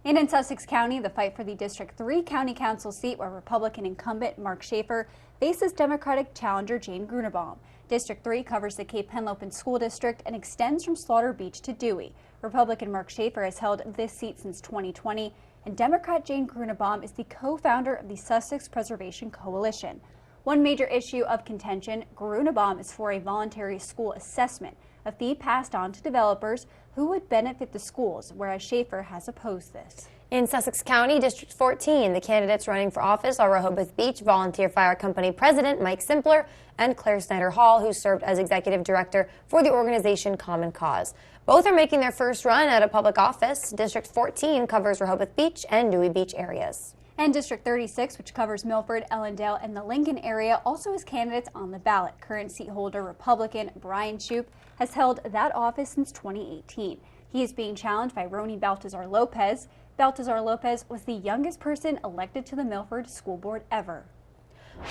And in Sussex County, the fight for the District 3 County Council seat, where Republican incumbent Mark Schaefer faces Democratic challenger Jane Grunebaum. District 3 covers the Cape Henlopen School District and extends from Slaughter Beach to Dewey. Republican Mark Schaefer has held this seat since 2020, and Democrat Jane Grunebaum is the co-founder of the Sussex Preservation Coalition. One major issue of contention, Grunebaum is for a voluntary school assessment, a fee passed on to developers who would benefit the schools, whereas Schaefer has opposed this. In Sussex County, District 14, the candidates running for office are Rehoboth Beach Volunteer Fire Company President Mike Simpler and Claire Snyder Hall, who served as Executive Director for the organization Common Cause. Both are making their first run at a public office. District 14 covers Rehoboth Beach and Dewey Beach areas. And District 36, which covers Milford, Ellendale, and the Lincoln area, also has candidates on the ballot. Current seat holder Republican Brian Shoup has held that office since 2018. He is being challenged by Roni Baltazar Lopez. Baltazar Lopez was the youngest person elected to the Milford School Board ever.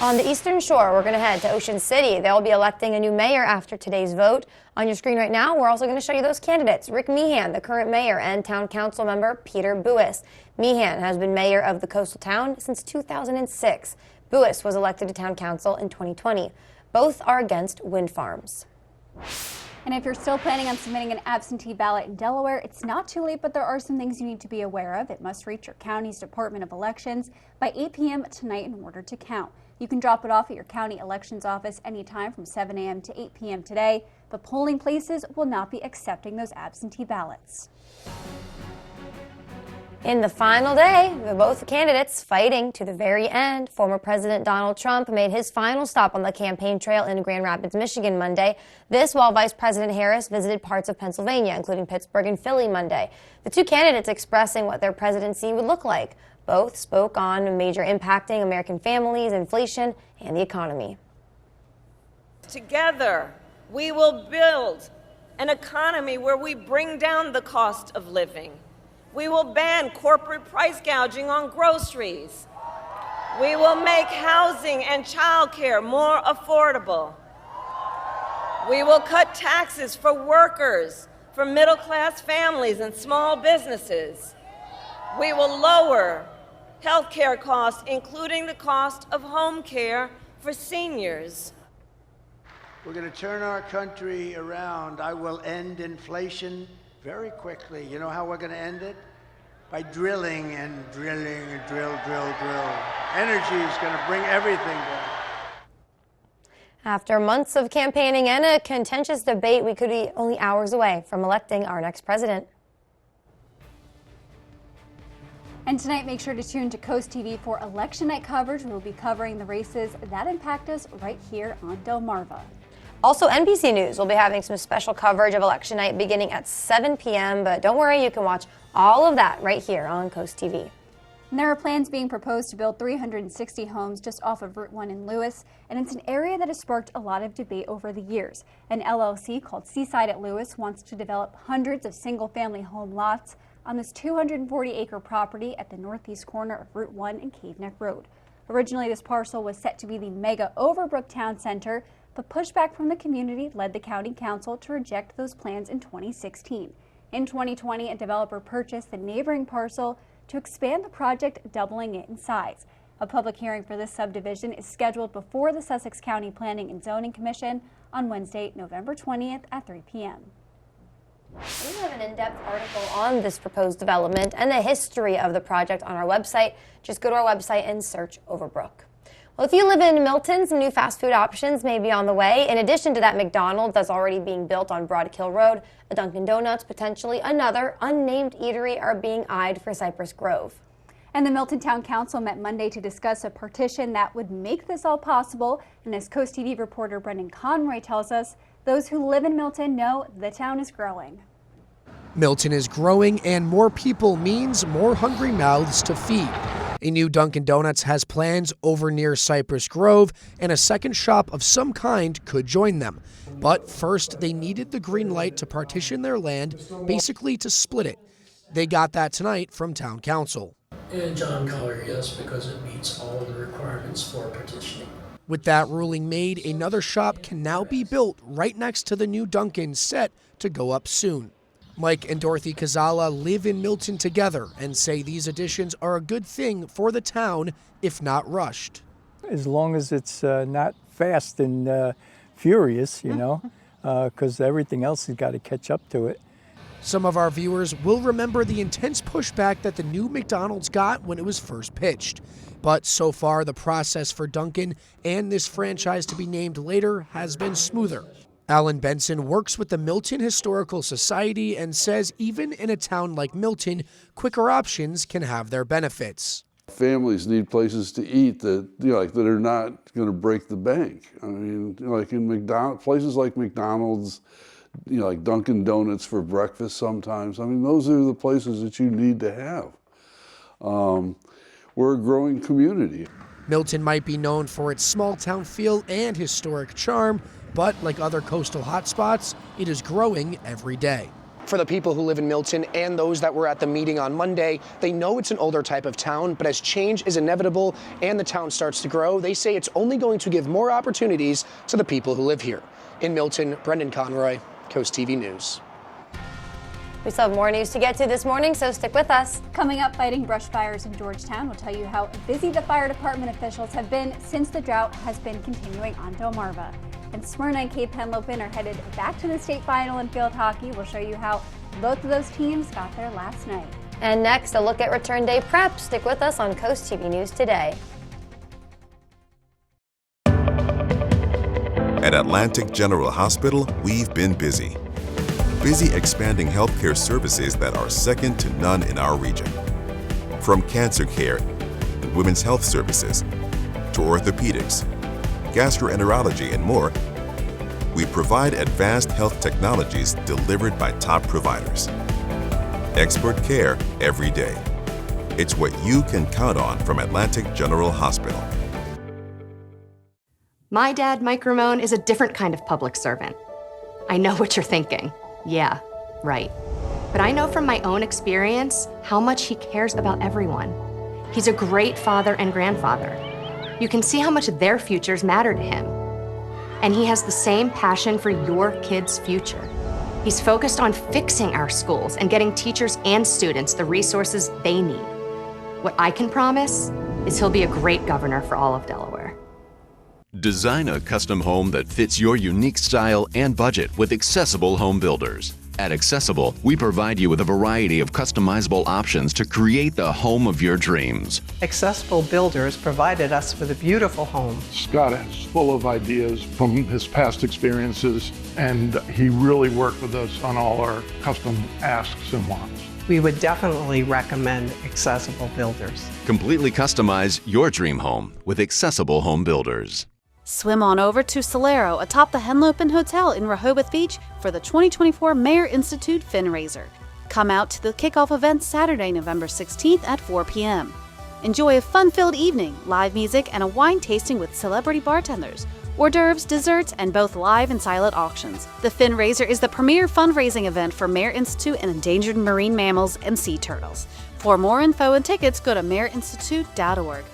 On the Eastern Shore, we're going to head to Ocean City. They'll be electing a new mayor after today's vote. On your screen right now, we're also going to show you those candidates. Rick Meehan, the current mayor, and town council member Peter Buis. Meehan has been mayor of the coastal town since 2006. Buis was elected to town council in 2020. Both are against wind farms. And if you're still planning on submitting an absentee ballot in Delaware, it's not too late, but there are some things you need to be aware of. It must reach your county's Department of Elections by 8 p.m. tonight in order to count. You can drop it off at your county elections office anytime from 7 a.m. to 8 p.m. today, but polling places will not be accepting those absentee ballots. In the final day, both candidates fighting to the very end. Former President Donald Trump made his final stop on the campaign trail in Grand Rapids, Michigan Monday. This while Vice President Harris visited parts of Pennsylvania, including Pittsburgh and Philly Monday. The two candidates expressing what their presidency would look like. Both spoke on major impacting American families, inflation, and the economy. Together, we will build an economy where we bring down the cost of living. We will ban corporate price gouging on groceries. We will make housing and childcare more affordable. We will cut taxes for workers, for middle-class families and small businesses. We will lower health care costs, including the cost of home care for seniors. We're going to turn our country around. I will end inflation very quickly. You know how we're going to end it? By drilling and drilling and drill. Energy is going to bring everything down. After months of campaigning and a contentious debate, we could be only hours away from electing our next president. And tonight, make sure to tune to Coast TV for election night coverage. We'll be covering the races that impact us right here on Delmarva. Also, NBC News will be having some special coverage of election night beginning at 7 p.m. But don't worry, you can watch all of that right here on Coast TV. And there are plans being proposed to build 360 homes just off of Route 1 in Lewis, and it's an area that has sparked a lot of debate over the years. An LLC called Seaside at Lewis wants to develop hundreds of single-family home lots on this 240-acre property at the northeast corner of Route 1 and Cave Neck Road. Originally, this parcel was set to be the mega Overbrook Town Center, but pushback from the community led the county council to reject those plans in 2016. In 2020, a developer purchased the neighboring parcel to expand the project, doubling it in size. A public hearing for this subdivision is scheduled before the Sussex County Planning and Zoning Commission on Wednesday, November 20th at 3 p.m. We have an in-depth article on this proposed development and the history of the project on our website. Just go to our website and search Overbrook. Well, if you live in Milton, some new fast food options may be on the way. In addition to that McDonald's that's already being built on Broad Kill Road, a Dunkin' Donuts, potentially another unnamed eatery are being eyed for Cypress Grove. And the Milton Town Council met Monday to discuss a partition that would make this all possible. And as Coast TV reporter Brendan Conroy tells us, those who live in Milton know the town is growing. Milton is growing, and more people means more hungry mouths to feed. A new Dunkin' Donuts has plans over near Cypress Grove, and a second shop of some kind could join them. But first, they needed the green light to partition their land, basically to split it. They got that tonight from Town Council. And John Collier, yes, because it meets all the requirements for partitioning. With that ruling made, another shop can now be built right next to the new Dunkin' set to go up soon. Mike and Dorothy Kazala live in Milton together and say these additions are a good thing for the town, if not rushed. As long as it's not fast and furious, you know, because everything else has got to catch up to it. Some of our viewers will remember the intense pushback that the new McDonald's got when it was first pitched. But so far, the process for Dunkin' and this franchise to be named later has been smoother. Alan Benson works with the Milton Historical Society and says even in a town like Milton, quicker options can have their benefits. Families need places to eat that, like that are not going to break the bank. I mean, like in places like McDonald's, like Dunkin' Donuts for breakfast sometimes. I mean, those are the places that you need to have. We're a growing community. Milton might be known for its small town feel and historic charm, but like other coastal hotspots, it is growing every day. For the people who live in Milton and those that were at the meeting on Monday, they know it's an older type of town, but as change is inevitable and the town starts to grow, they say it's only going to give more opportunities to the people who live here. In Milton, Brendan Conroy, CoastTV News. We still have more news to get to this morning, so stick with us. Coming up, fighting brush fires in Georgetown. We'll tell you how busy the fire department officials have been since the drought has been continuing on Delmarva. And Smyrna and Cape Henlopen are headed back to the state final in field hockey. We'll show you how both of those teams got there last night. And next, a look at return day prep. Stick with us on Coast TV News Today. At Atlantic General Hospital, we've been busy. Busy expanding healthcare services that are second to none in our region. From cancer care and women's health services to orthopedics, gastroenterology, and more, we provide advanced health technologies delivered by top providers. Expert care every day. It's what you can count on from Atlantic General Hospital. My dad, Mike Ramone, is a different kind of public servant. I know what you're thinking. Yeah, right. But I know from my own experience how much he cares about everyone. He's a great father and grandfather. You can see how much their futures matter to him. And he has the same passion for your kids' future. He's focused on fixing our schools and getting teachers and students the resources they need. What I can promise is he'll be a great governor for all of Delaware. Design a custom home that fits your unique style and budget with Accessible Home Builders. At Accessible, we provide you with a variety of customizable options to create the home of your dreams. Accessible Builders provided us with a beautiful home. Scott is full of ideas from his past experiences, and he really worked with us on all our custom asks and wants. We would definitely recommend Accessible Builders. Completely customize your dream home with Accessible Home Builders. Swim on over to Solero atop the Henlopen Hotel in Rehoboth Beach for the 2024 Mayor Institute Finraiser. Come out to the kickoff event Saturday, November 16th at 4 p.m. Enjoy a fun-filled evening, live music, and a wine tasting with celebrity bartenders, hors d'oeuvres, desserts, and both live and silent auctions. The Finraiser is the premier fundraising event for Mayor Institute and endangered marine mammals and sea turtles. For more info and tickets, go to mayerinstitute.org.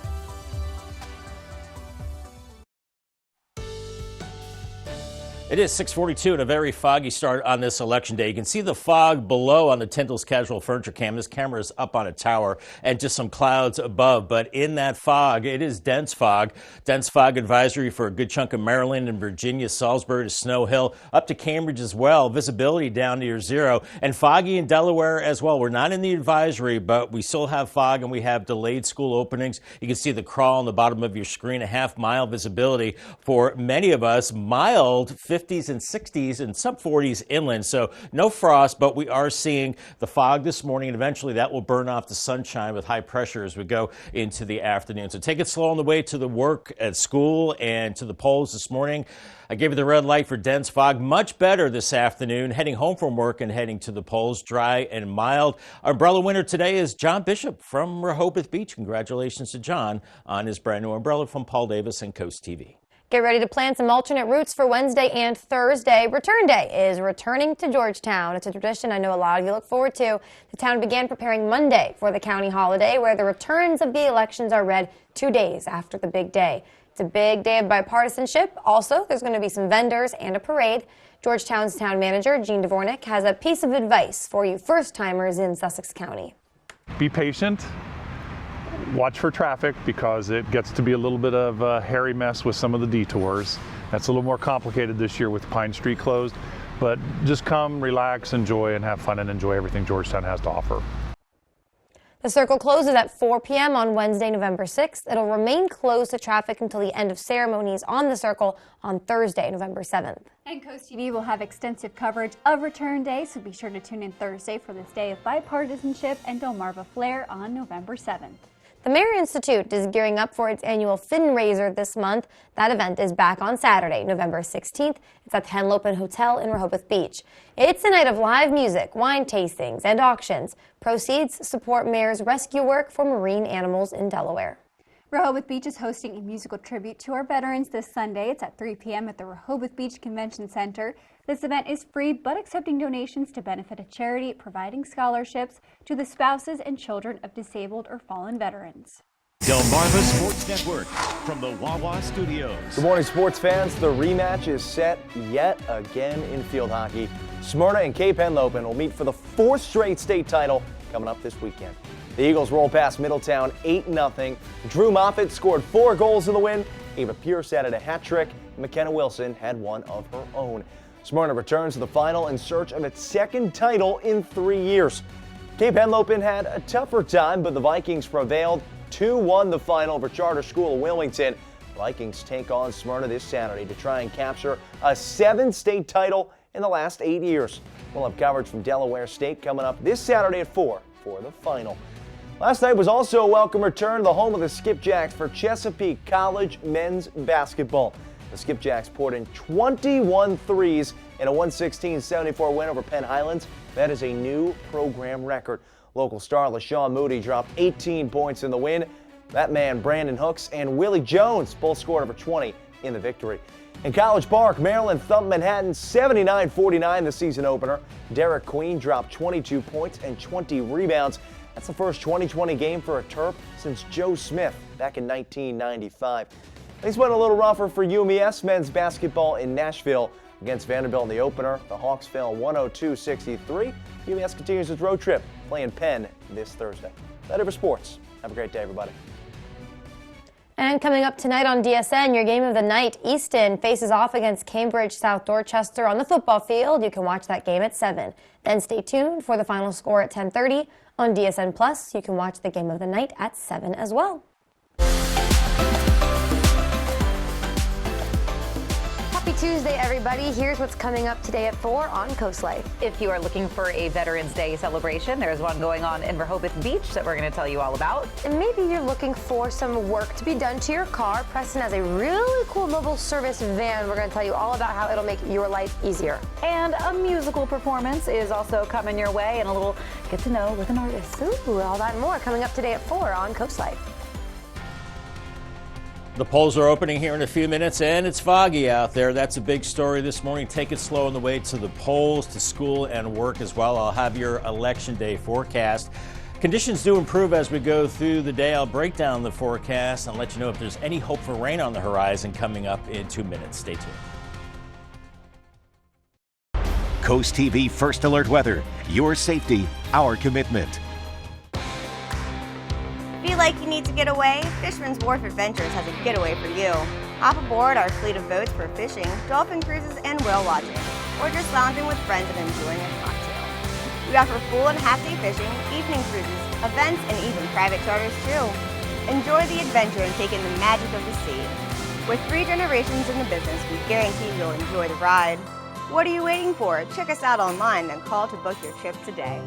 It is 6:42 and a very foggy start on this election day. You can see the fog below on the Tyndall's Casual Furniture Cam. This camera is up on a tower and just some clouds above. But in that fog, it is dense fog. Dense fog advisory for a good chunk of Maryland and Virginia, Salisbury to Snow Hill, up to Cambridge as well. Visibility down near zero. And foggy in Delaware as well. We're not in the advisory, but we still have fog and we have delayed school openings. You can see the crawl on the bottom of your screen, a half-mile visibility for many of us. Mild 50s and 60s and sub 40s inland. So no frost, but we are seeing the fog this morning, and eventually that will burn off the sunshine with high pressure as we go into the afternoon. So take it slow on the way to the work at school and to the polls this morning. I gave you the red light for dense fog. Much better this afternoon, heading home from work and heading to the polls, dry and mild. Our umbrella winner today is John Bishop from Rehoboth Beach. Congratulations to John on his brand new umbrella from Paul Davis and Coast TV. Get ready to plan some alternate routes for Wednesday and Thursday. Return Day is returning to Georgetown. It's a tradition I know a lot of you look forward to. The town began preparing Monday for the county holiday, where the returns of the elections are read 2 days after the big day. It's a big day of bipartisanship. Also, there's going to be some vendors and a parade. Georgetown's town manager, Jean Dvornik, has a piece of advice for you first-timers in Sussex County. Be patient. Watch for traffic because it gets to be a little bit of a hairy mess with some of the detours. That's a little more complicated this year with Pine Street closed, but just come, relax, enjoy, and have fun and enjoy everything Georgetown has to offer. The circle closes at 4 p.m. on Wednesday, November 6th. It'll remain closed to traffic until the end of ceremonies on the circle on Thursday, November 7th. And Coast TV will have extensive coverage of Return Day, so be sure to tune in Thursday for this day of bipartisanship and Delmarva flair on November 7th. The Mayor Institute is gearing up for its annual Fundraiser this month. That event is back on Saturday, November 16th. It's at the Henlopen Hotel in Rehoboth Beach. It's a night of live music, wine tastings, and auctions. Proceeds support Mayor's rescue work for marine animals in Delaware. Rehoboth Beach is hosting a musical tribute to our veterans this Sunday. It's at 3 p.m. at the Rehoboth Beach Convention Center. This event is free, but accepting donations to benefit a charity providing scholarships to the spouses and children of disabled or fallen veterans. Delmarva Sports Network from the Wawa Studios. Good morning, sports fans. The rematch is set yet again in field hockey. Smyrna and Cape Henlopen will meet for the 4th straight state title coming up this weekend. The Eagles roll past Middletown 8-0. Drew Moffitt scored 4 goals in the win. Ava Pierce added a hat trick. McKenna Wilson had one of her own. Smyrna returns to the final in search of its 2nd title in 3 years. Cape Henlopen had a tougher time, but the Vikings prevailed. 2-1 the final over Charter School of Wilmington. Vikings take on Smyrna this Saturday to try and capture a 7th state title in the last 8 years. We'll have coverage from Delaware State coming up this Saturday at 4 for the final. Last night was also a welcome return to the home of the Skipjacks for Chesapeake College men's basketball. The Skipjacks poured in 21 threes in a 116-74 win over Penn Highlands. That is a new program record. Local star LaShawn Moody dropped 18 points in the win. That man, Brandon Hooks, and Willie Jones both scored over 20 in the victory. In College Park, Maryland thumped Manhattan 79-49 the season opener. Derek Queen dropped 22 points and 20 rebounds. That's the first 2020 game for a Terp since Joe Smith back in 1995. Things went a little rougher for UMES men's basketball in Nashville against Vanderbilt in the opener. The Hawks fell 102-63. UMES continues its road trip, playing Penn this Thursday. That's it for sports. Have a great day, everybody. And coming up tonight on DSN, your game of the night, Easton faces off against Cambridge South Dorchester on the football field. You can watch that game at 7. Then stay tuned for the final score at 10:30. On DSN Plus, you can watch the game of the night at 7 as well. Happy Tuesday, everybody. Here's what's coming up today at 4 on Coast Life. If you are looking for a Veterans Day celebration, there's one going on in Rehoboth Beach that we're going to tell you all about. And maybe you're looking for some work to be done to your car. Preston has a really cool mobile service van. We're going to tell you all about how it'll make your life easier. And a musical performance is also coming your way, and a little get to know with an artist. Ooh, all that and more coming up today at 4 on Coast Life. The polls are opening here in a few minutes, and it's foggy out there. That's a big story this morning. Take it slow on the way to the polls, to school, and work as well. I'll have your Election Day forecast. Conditions do improve as we go through the day. I'll break down the forecast and let you know if there's any hope for rain on the horizon coming up in 2 minutes. Stay tuned. Coast TV First Alert Weather. Your safety, our commitment. Feel like you need to get away? Fisherman's Wharf Adventures has a getaway for you. Hop aboard our fleet of boats for fishing, dolphin cruises, and whale watching, or just lounging with friends and enjoying a cocktail. We offer full and half-day fishing, evening cruises, events, and even private charters too. Enjoy the adventure and take in the magic of the sea. With 3 generations in the business, we guarantee you'll enjoy the ride. What are you waiting for? Check us out online, then call to book your trip today.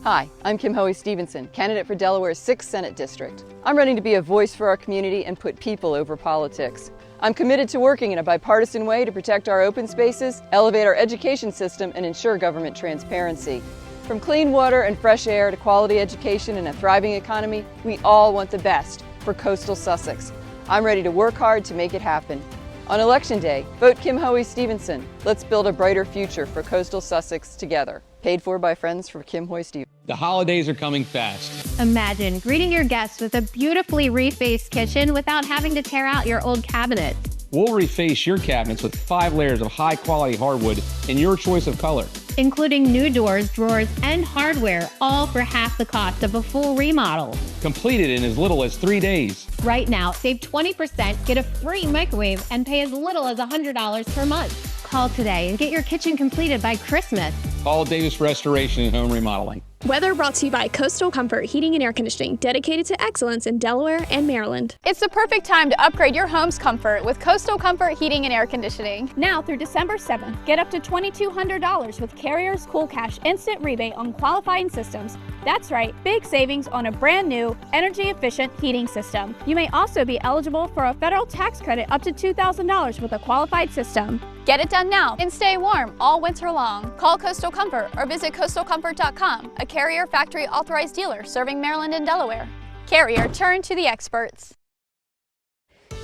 Hi, I'm Kim Hoey-Stevenson, candidate for Delaware's 6th Senate District. I'm running to be a voice for our community and put people over politics. I'm committed to working in a bipartisan way to protect our open spaces, elevate our education system, and ensure government transparency. From clean water and fresh air to quality education and a thriving economy, we all want the best for coastal Sussex. I'm ready to work hard to make it happen. On Election Day, vote Kim Hoey-Stevenson. Let's build a brighter future for coastal Sussex together. Paid for by friends for Kim Hoey-Stevenson. The holidays are coming fast. Imagine greeting your guests with a beautifully refaced kitchen without having to tear out your old cabinets. We'll reface your cabinets with 5 layers of high-quality hardwood in your choice of color, including new doors, drawers, and hardware, all for half the cost of a full remodel. completed in as little as 3 days. Right now, save 20%, get a free microwave, and pay as little as $100 per month. Call today and get your kitchen completed by Christmas. Paul Davis Restoration and Home Remodeling. Weather brought to you by Coastal Comfort Heating and Air Conditioning, dedicated to excellence in Delaware and Maryland. It's the perfect time to upgrade your home's comfort with Coastal Comfort Heating and Air Conditioning. Now through December 7th, get up to $2,200 with Carrier's Cool Cash Instant Rebate on qualifying systems. That's right, big savings on a brand new, energy-efficient heating system. You may also be eligible for a federal tax credit up to $2,000 with a qualified system. Get it done now and stay warm all winter long. Call Coastal Comfort or visit coastalcomfort.com, a Carrier factory authorized dealer serving Maryland and Delaware. Carrier, turn to the experts.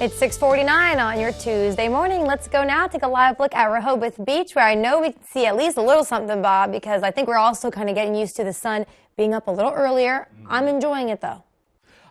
It's 6:49 on your Tuesday morning. Let's go now take a live look at Rehoboth Beach, where I know we can see at least a little something, Bob, because I think we're also kind of getting used to the sun being up a little earlier. I'm enjoying it, though.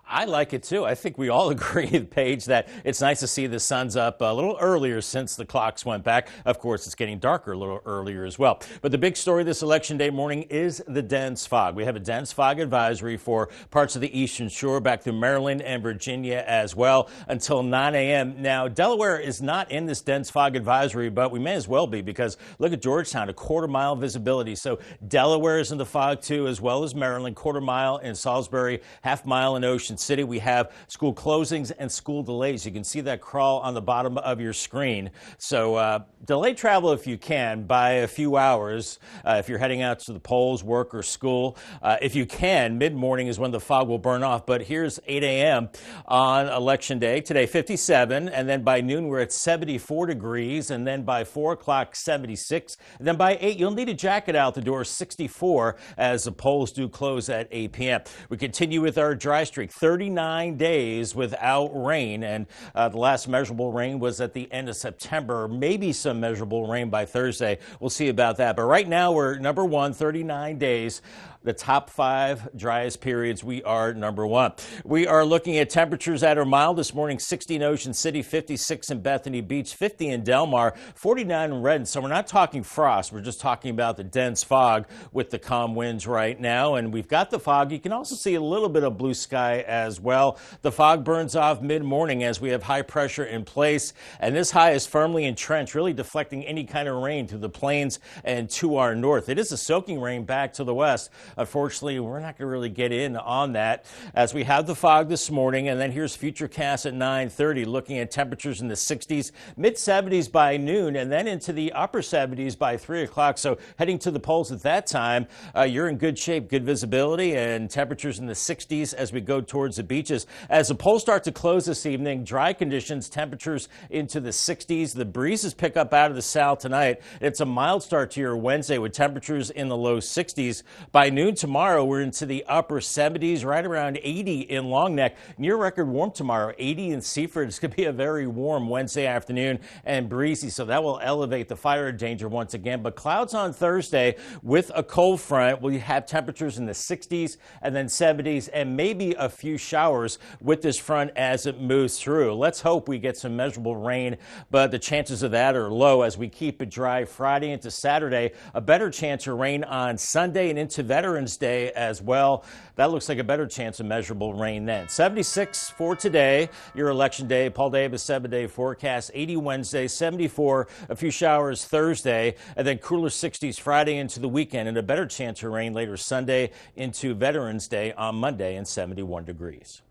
I like it too. I think we all agree, Paige, that it's nice to see the sun's up a little earlier since the clocks went back. Of course, it's getting darker a little earlier as well. But the big story this Election Day morning is the dense fog. We have a dense fog advisory for parts of the eastern shore back through Maryland and Virginia as well until 9 a.m. Now, Delaware is not in this dense fog advisory, but we may as well be because look at Georgetown, a quarter-mile visibility. So Delaware is in the fog too, as well as Maryland, quarter-mile in Salisbury, half-mile in Ocean City. We have school closings and school delays. You can see that crawl on the bottom of your screen. So delay travel if you can by a few hours if you're heading out to the polls, work, or school. If you can, mid-morning is when the fog will burn off. But here's 8 a.m. on Election Day. Today, 57. And then by noon, we're at 74 degrees. And then by 4 o'clock, 76. And then by 8, you'll need a jacket out the door, 64, as the polls do close at 8 p.m. We continue with our dry streak, 39 days without rain, and the last measurable rain was at the end of September. Maybe some measurable rain by Thursday. We'll see about that. But right now we're number one, 39 days. The top 5 driest periods, we are number 1. We are looking at temperatures that are mild this morning, 60 in Ocean City, 56 in Bethany Beach, 50 in Delmar, 49 in Redden. So we're not talking frost. We're just talking about the dense fog with the calm winds right now. And we've got the fog. You can also see a little bit of blue sky as well. The fog burns off mid-morning as we have high pressure in place. And this high is firmly entrenched, really deflecting any kind of rain to the plains and to our north. It is a soaking rain back to the west. Unfortunately, we're not going to really get in on that as we have the fog this morning. And then here's Futurecast at 9:30, looking at temperatures in the 60s, mid-70s by noon, and then into the upper 70s by 3 o'clock. So heading to the polls at that time, you're in good shape, good visibility, and temperatures in the 60s as we go towards the beaches. As the polls start to close this evening, dry conditions, temperatures into the 60s. The breezes pick up out of the south tonight. It's a mild start to your Wednesday with temperatures in the low 60s. By noon tomorrow, we're into the upper 70s, right around 80 in Long Neck. Near record warm tomorrow, 80 in Seaford. It's going to be a very warm Wednesday afternoon and breezy, so that will elevate the fire danger once again. But clouds on Thursday with a cold front. We have temperatures in the 60s and then 70s and maybe a few showers with this front as it moves through. Let's hope we get some measurable rain, but the chances of that are low as we keep it dry Friday into Saturday. A better chance of rain on Sunday and into Veterans Day as well. That looks like a better chance of measurable rain then. 76 for today, your Election Day. Paul Davis 7-day forecast. 80 Wednesday, 74, a few showers Thursday, and then cooler 60s Friday into the weekend, and a better chance of rain later Sunday into Veterans Day on Monday, and 71 degrees.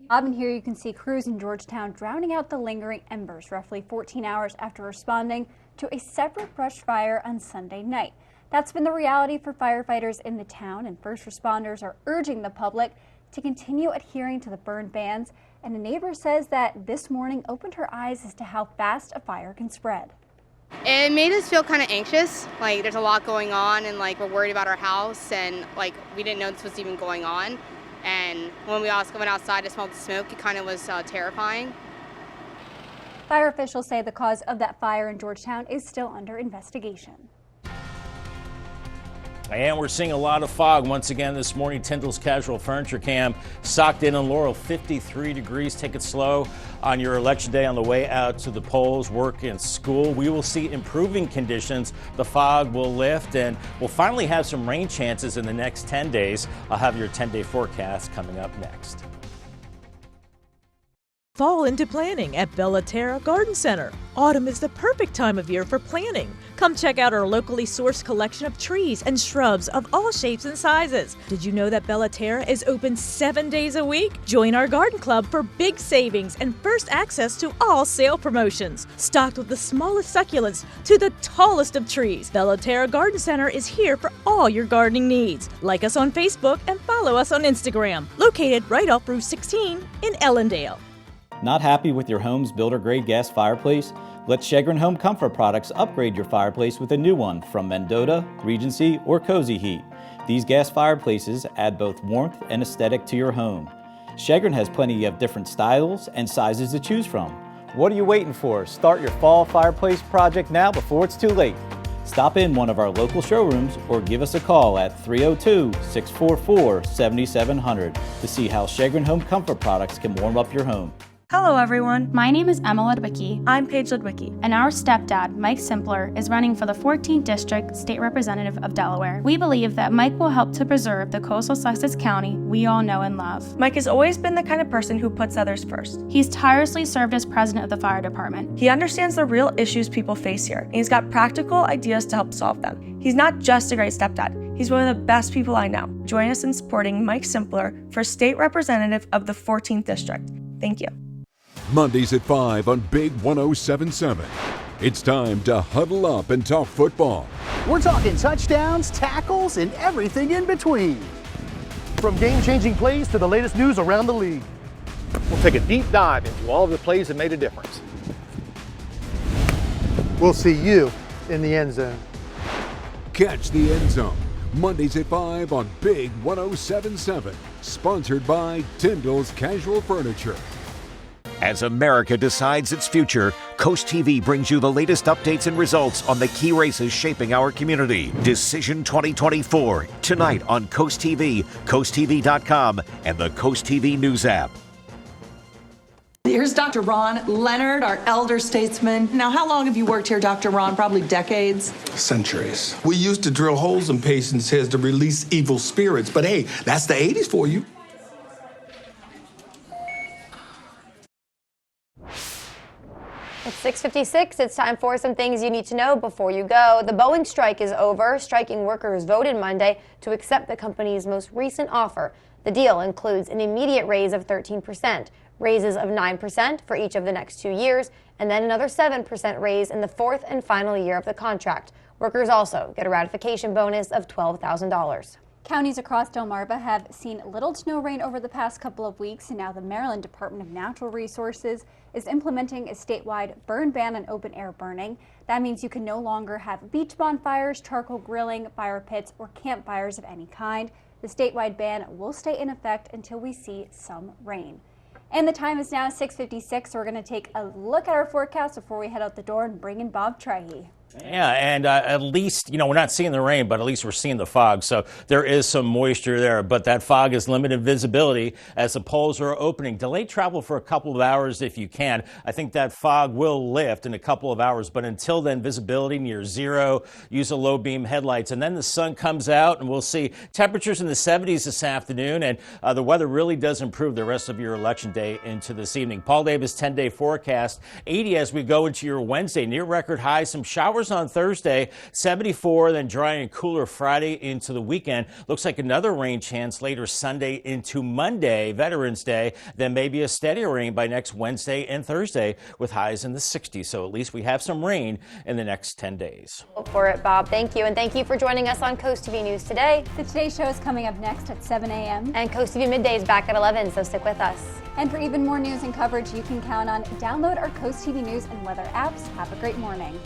Bob, and here you can see crews in Georgetown drowning out the lingering embers roughly 14 hours after responding to a separate brush fire on Sunday night. That's been the reality for firefighters in the town, and first responders are urging the public to continue adhering to the burn bans. And a neighbor says that this morning opened her eyes as to how fast a fire can spread. It made us feel kind of anxious, like there's a lot going on and like we're worried about our house and like we didn't know this was even going on. And when we also went outside to smell the smoke, it kind of was terrifying. Fire officials say the cause of that fire in Georgetown is still under investigation. And we're seeing a lot of fog once again this morning. Tyndall's Casual Furniture Cam socked in on Laurel, 53 degrees. Take it slow on your Election Day on the way out to the polls, work, and school. We will see improving conditions. The fog will lift, and we'll finally have some rain chances in the next 10 days. I'll have your 10-day forecast coming up next. Fall into planning at Bella Terra Garden Center. Autumn is the perfect time of year for planning. Come check out our locally sourced collection of trees and shrubs of all shapes and sizes. Did you know that Bella Terra is open 7 days a week? Join our garden club for big savings and first access to all sale promotions. Stocked with the smallest succulents to the tallest of trees, Bella Terra Garden Center is here for all your gardening needs. Like us on Facebook and follow us on Instagram. Located right off Route 16 in Ellendale. Not happy with your home's builder-grade gas fireplace? Let Chagrin Home Comfort Products upgrade your fireplace with a new one from Mendota, Regency, or Cozy Heat. These gas fireplaces add both warmth and aesthetic to your home. Chagrin has plenty of different styles and sizes to choose from. What are you waiting for? Start your fall fireplace project now before it's too late. Stop in one of our local showrooms or give us a call at 302-644-7700 to see how Chagrin Home Comfort Products can warm up your home. Hello everyone, my name is Emma Ludwicki. I'm Paige Ludwicki. And our stepdad, Mike Simpler, is running for the 14th District State Representative of Delaware. We believe that Mike will help to preserve the coastal Sussex County we all know and love. Mike has always been the kind of person who puts others first. He's tirelessly served as president of the fire department. He understands the real issues people face here, and he's got practical ideas to help solve them. He's not just a great stepdad, he's one of the best people I know. Join us in supporting Mike Simpler for State Representative of the 14th District. Thank you. Mondays at 5 on Big 107.7. It's time to huddle up and talk football. We're talking touchdowns, tackles, and everything in between. From game-changing plays to the latest news around the league. We'll take a deep dive into all of the plays that made a difference. We'll see you in the end zone. Catch the End Zone, Mondays at 5 on Big 107.7. Sponsored by Tyndall's Casual Furniture. As America decides its future, CoastTV brings you the latest updates and results on the key races shaping our community. Decision 2024, tonight on CoastTV, CoastTV.com, and the CoastTV News app. Here's Dr. Ron Leonard, our elder statesman. Now, how long have you worked here, Dr. Ron? Probably decades? Centuries. We used to drill holes in patients' heads to release evil spirits, but hey, that's the 80s for you. It's 6:56. It's time for some things you need to know before you go. The Boeing strike is over. Striking workers voted Monday to accept the company's most recent offer. The deal includes an immediate raise of 13%, raises of 9% for each of the next 2 years, and then another 7% raise in the fourth and final year of the contract. Workers also get a ratification bonus of $12,000. Counties across Delmarva have seen little to no rain over the past couple of weeks, and now the Maryland Department of Natural Resources is implementing a statewide burn ban on open-air burning. That means you can no longer have beach bonfires, charcoal grilling, fire pits, or campfires of any kind. The statewide ban will stay in effect until we see some rain. And the time is now 6:56, so we're going to take a look at our forecast before we head out the door and bring in Bob Trahey. Yeah, and at least, we're not seeing the rain, but at least we're seeing the fog. So there is some moisture there, but that fog is limited visibility as the polls are opening. Delayed travel for a couple of hours if you can. I think that fog will lift in a couple of hours, but until then, visibility near zero. Use a low beam headlights, and then the sun comes out, and we'll see temperatures in the 70s this afternoon, and the weather really does improve the rest of your election day into this evening. Paul Davis 10-day forecast, 80 as we go into your Wednesday. Near record highs, some showers on Thursday, 74, then dry and cooler Friday into the weekend. Looks like another rain chance later Sunday into Monday, Veterans Day. Then maybe a steadier rain by next Wednesday and Thursday with highs in the 60s. So at least we have some rain in the next 10 days. Look for it, Bob. Thank you. And thank you for joining us on Coast TV News today. The Today Show is coming up next at 7 a.m. And Coast TV Midday is back at 11, so stick with us. And for even more news and coverage you can count on, download our Coast TV News and weather apps. Have a great morning.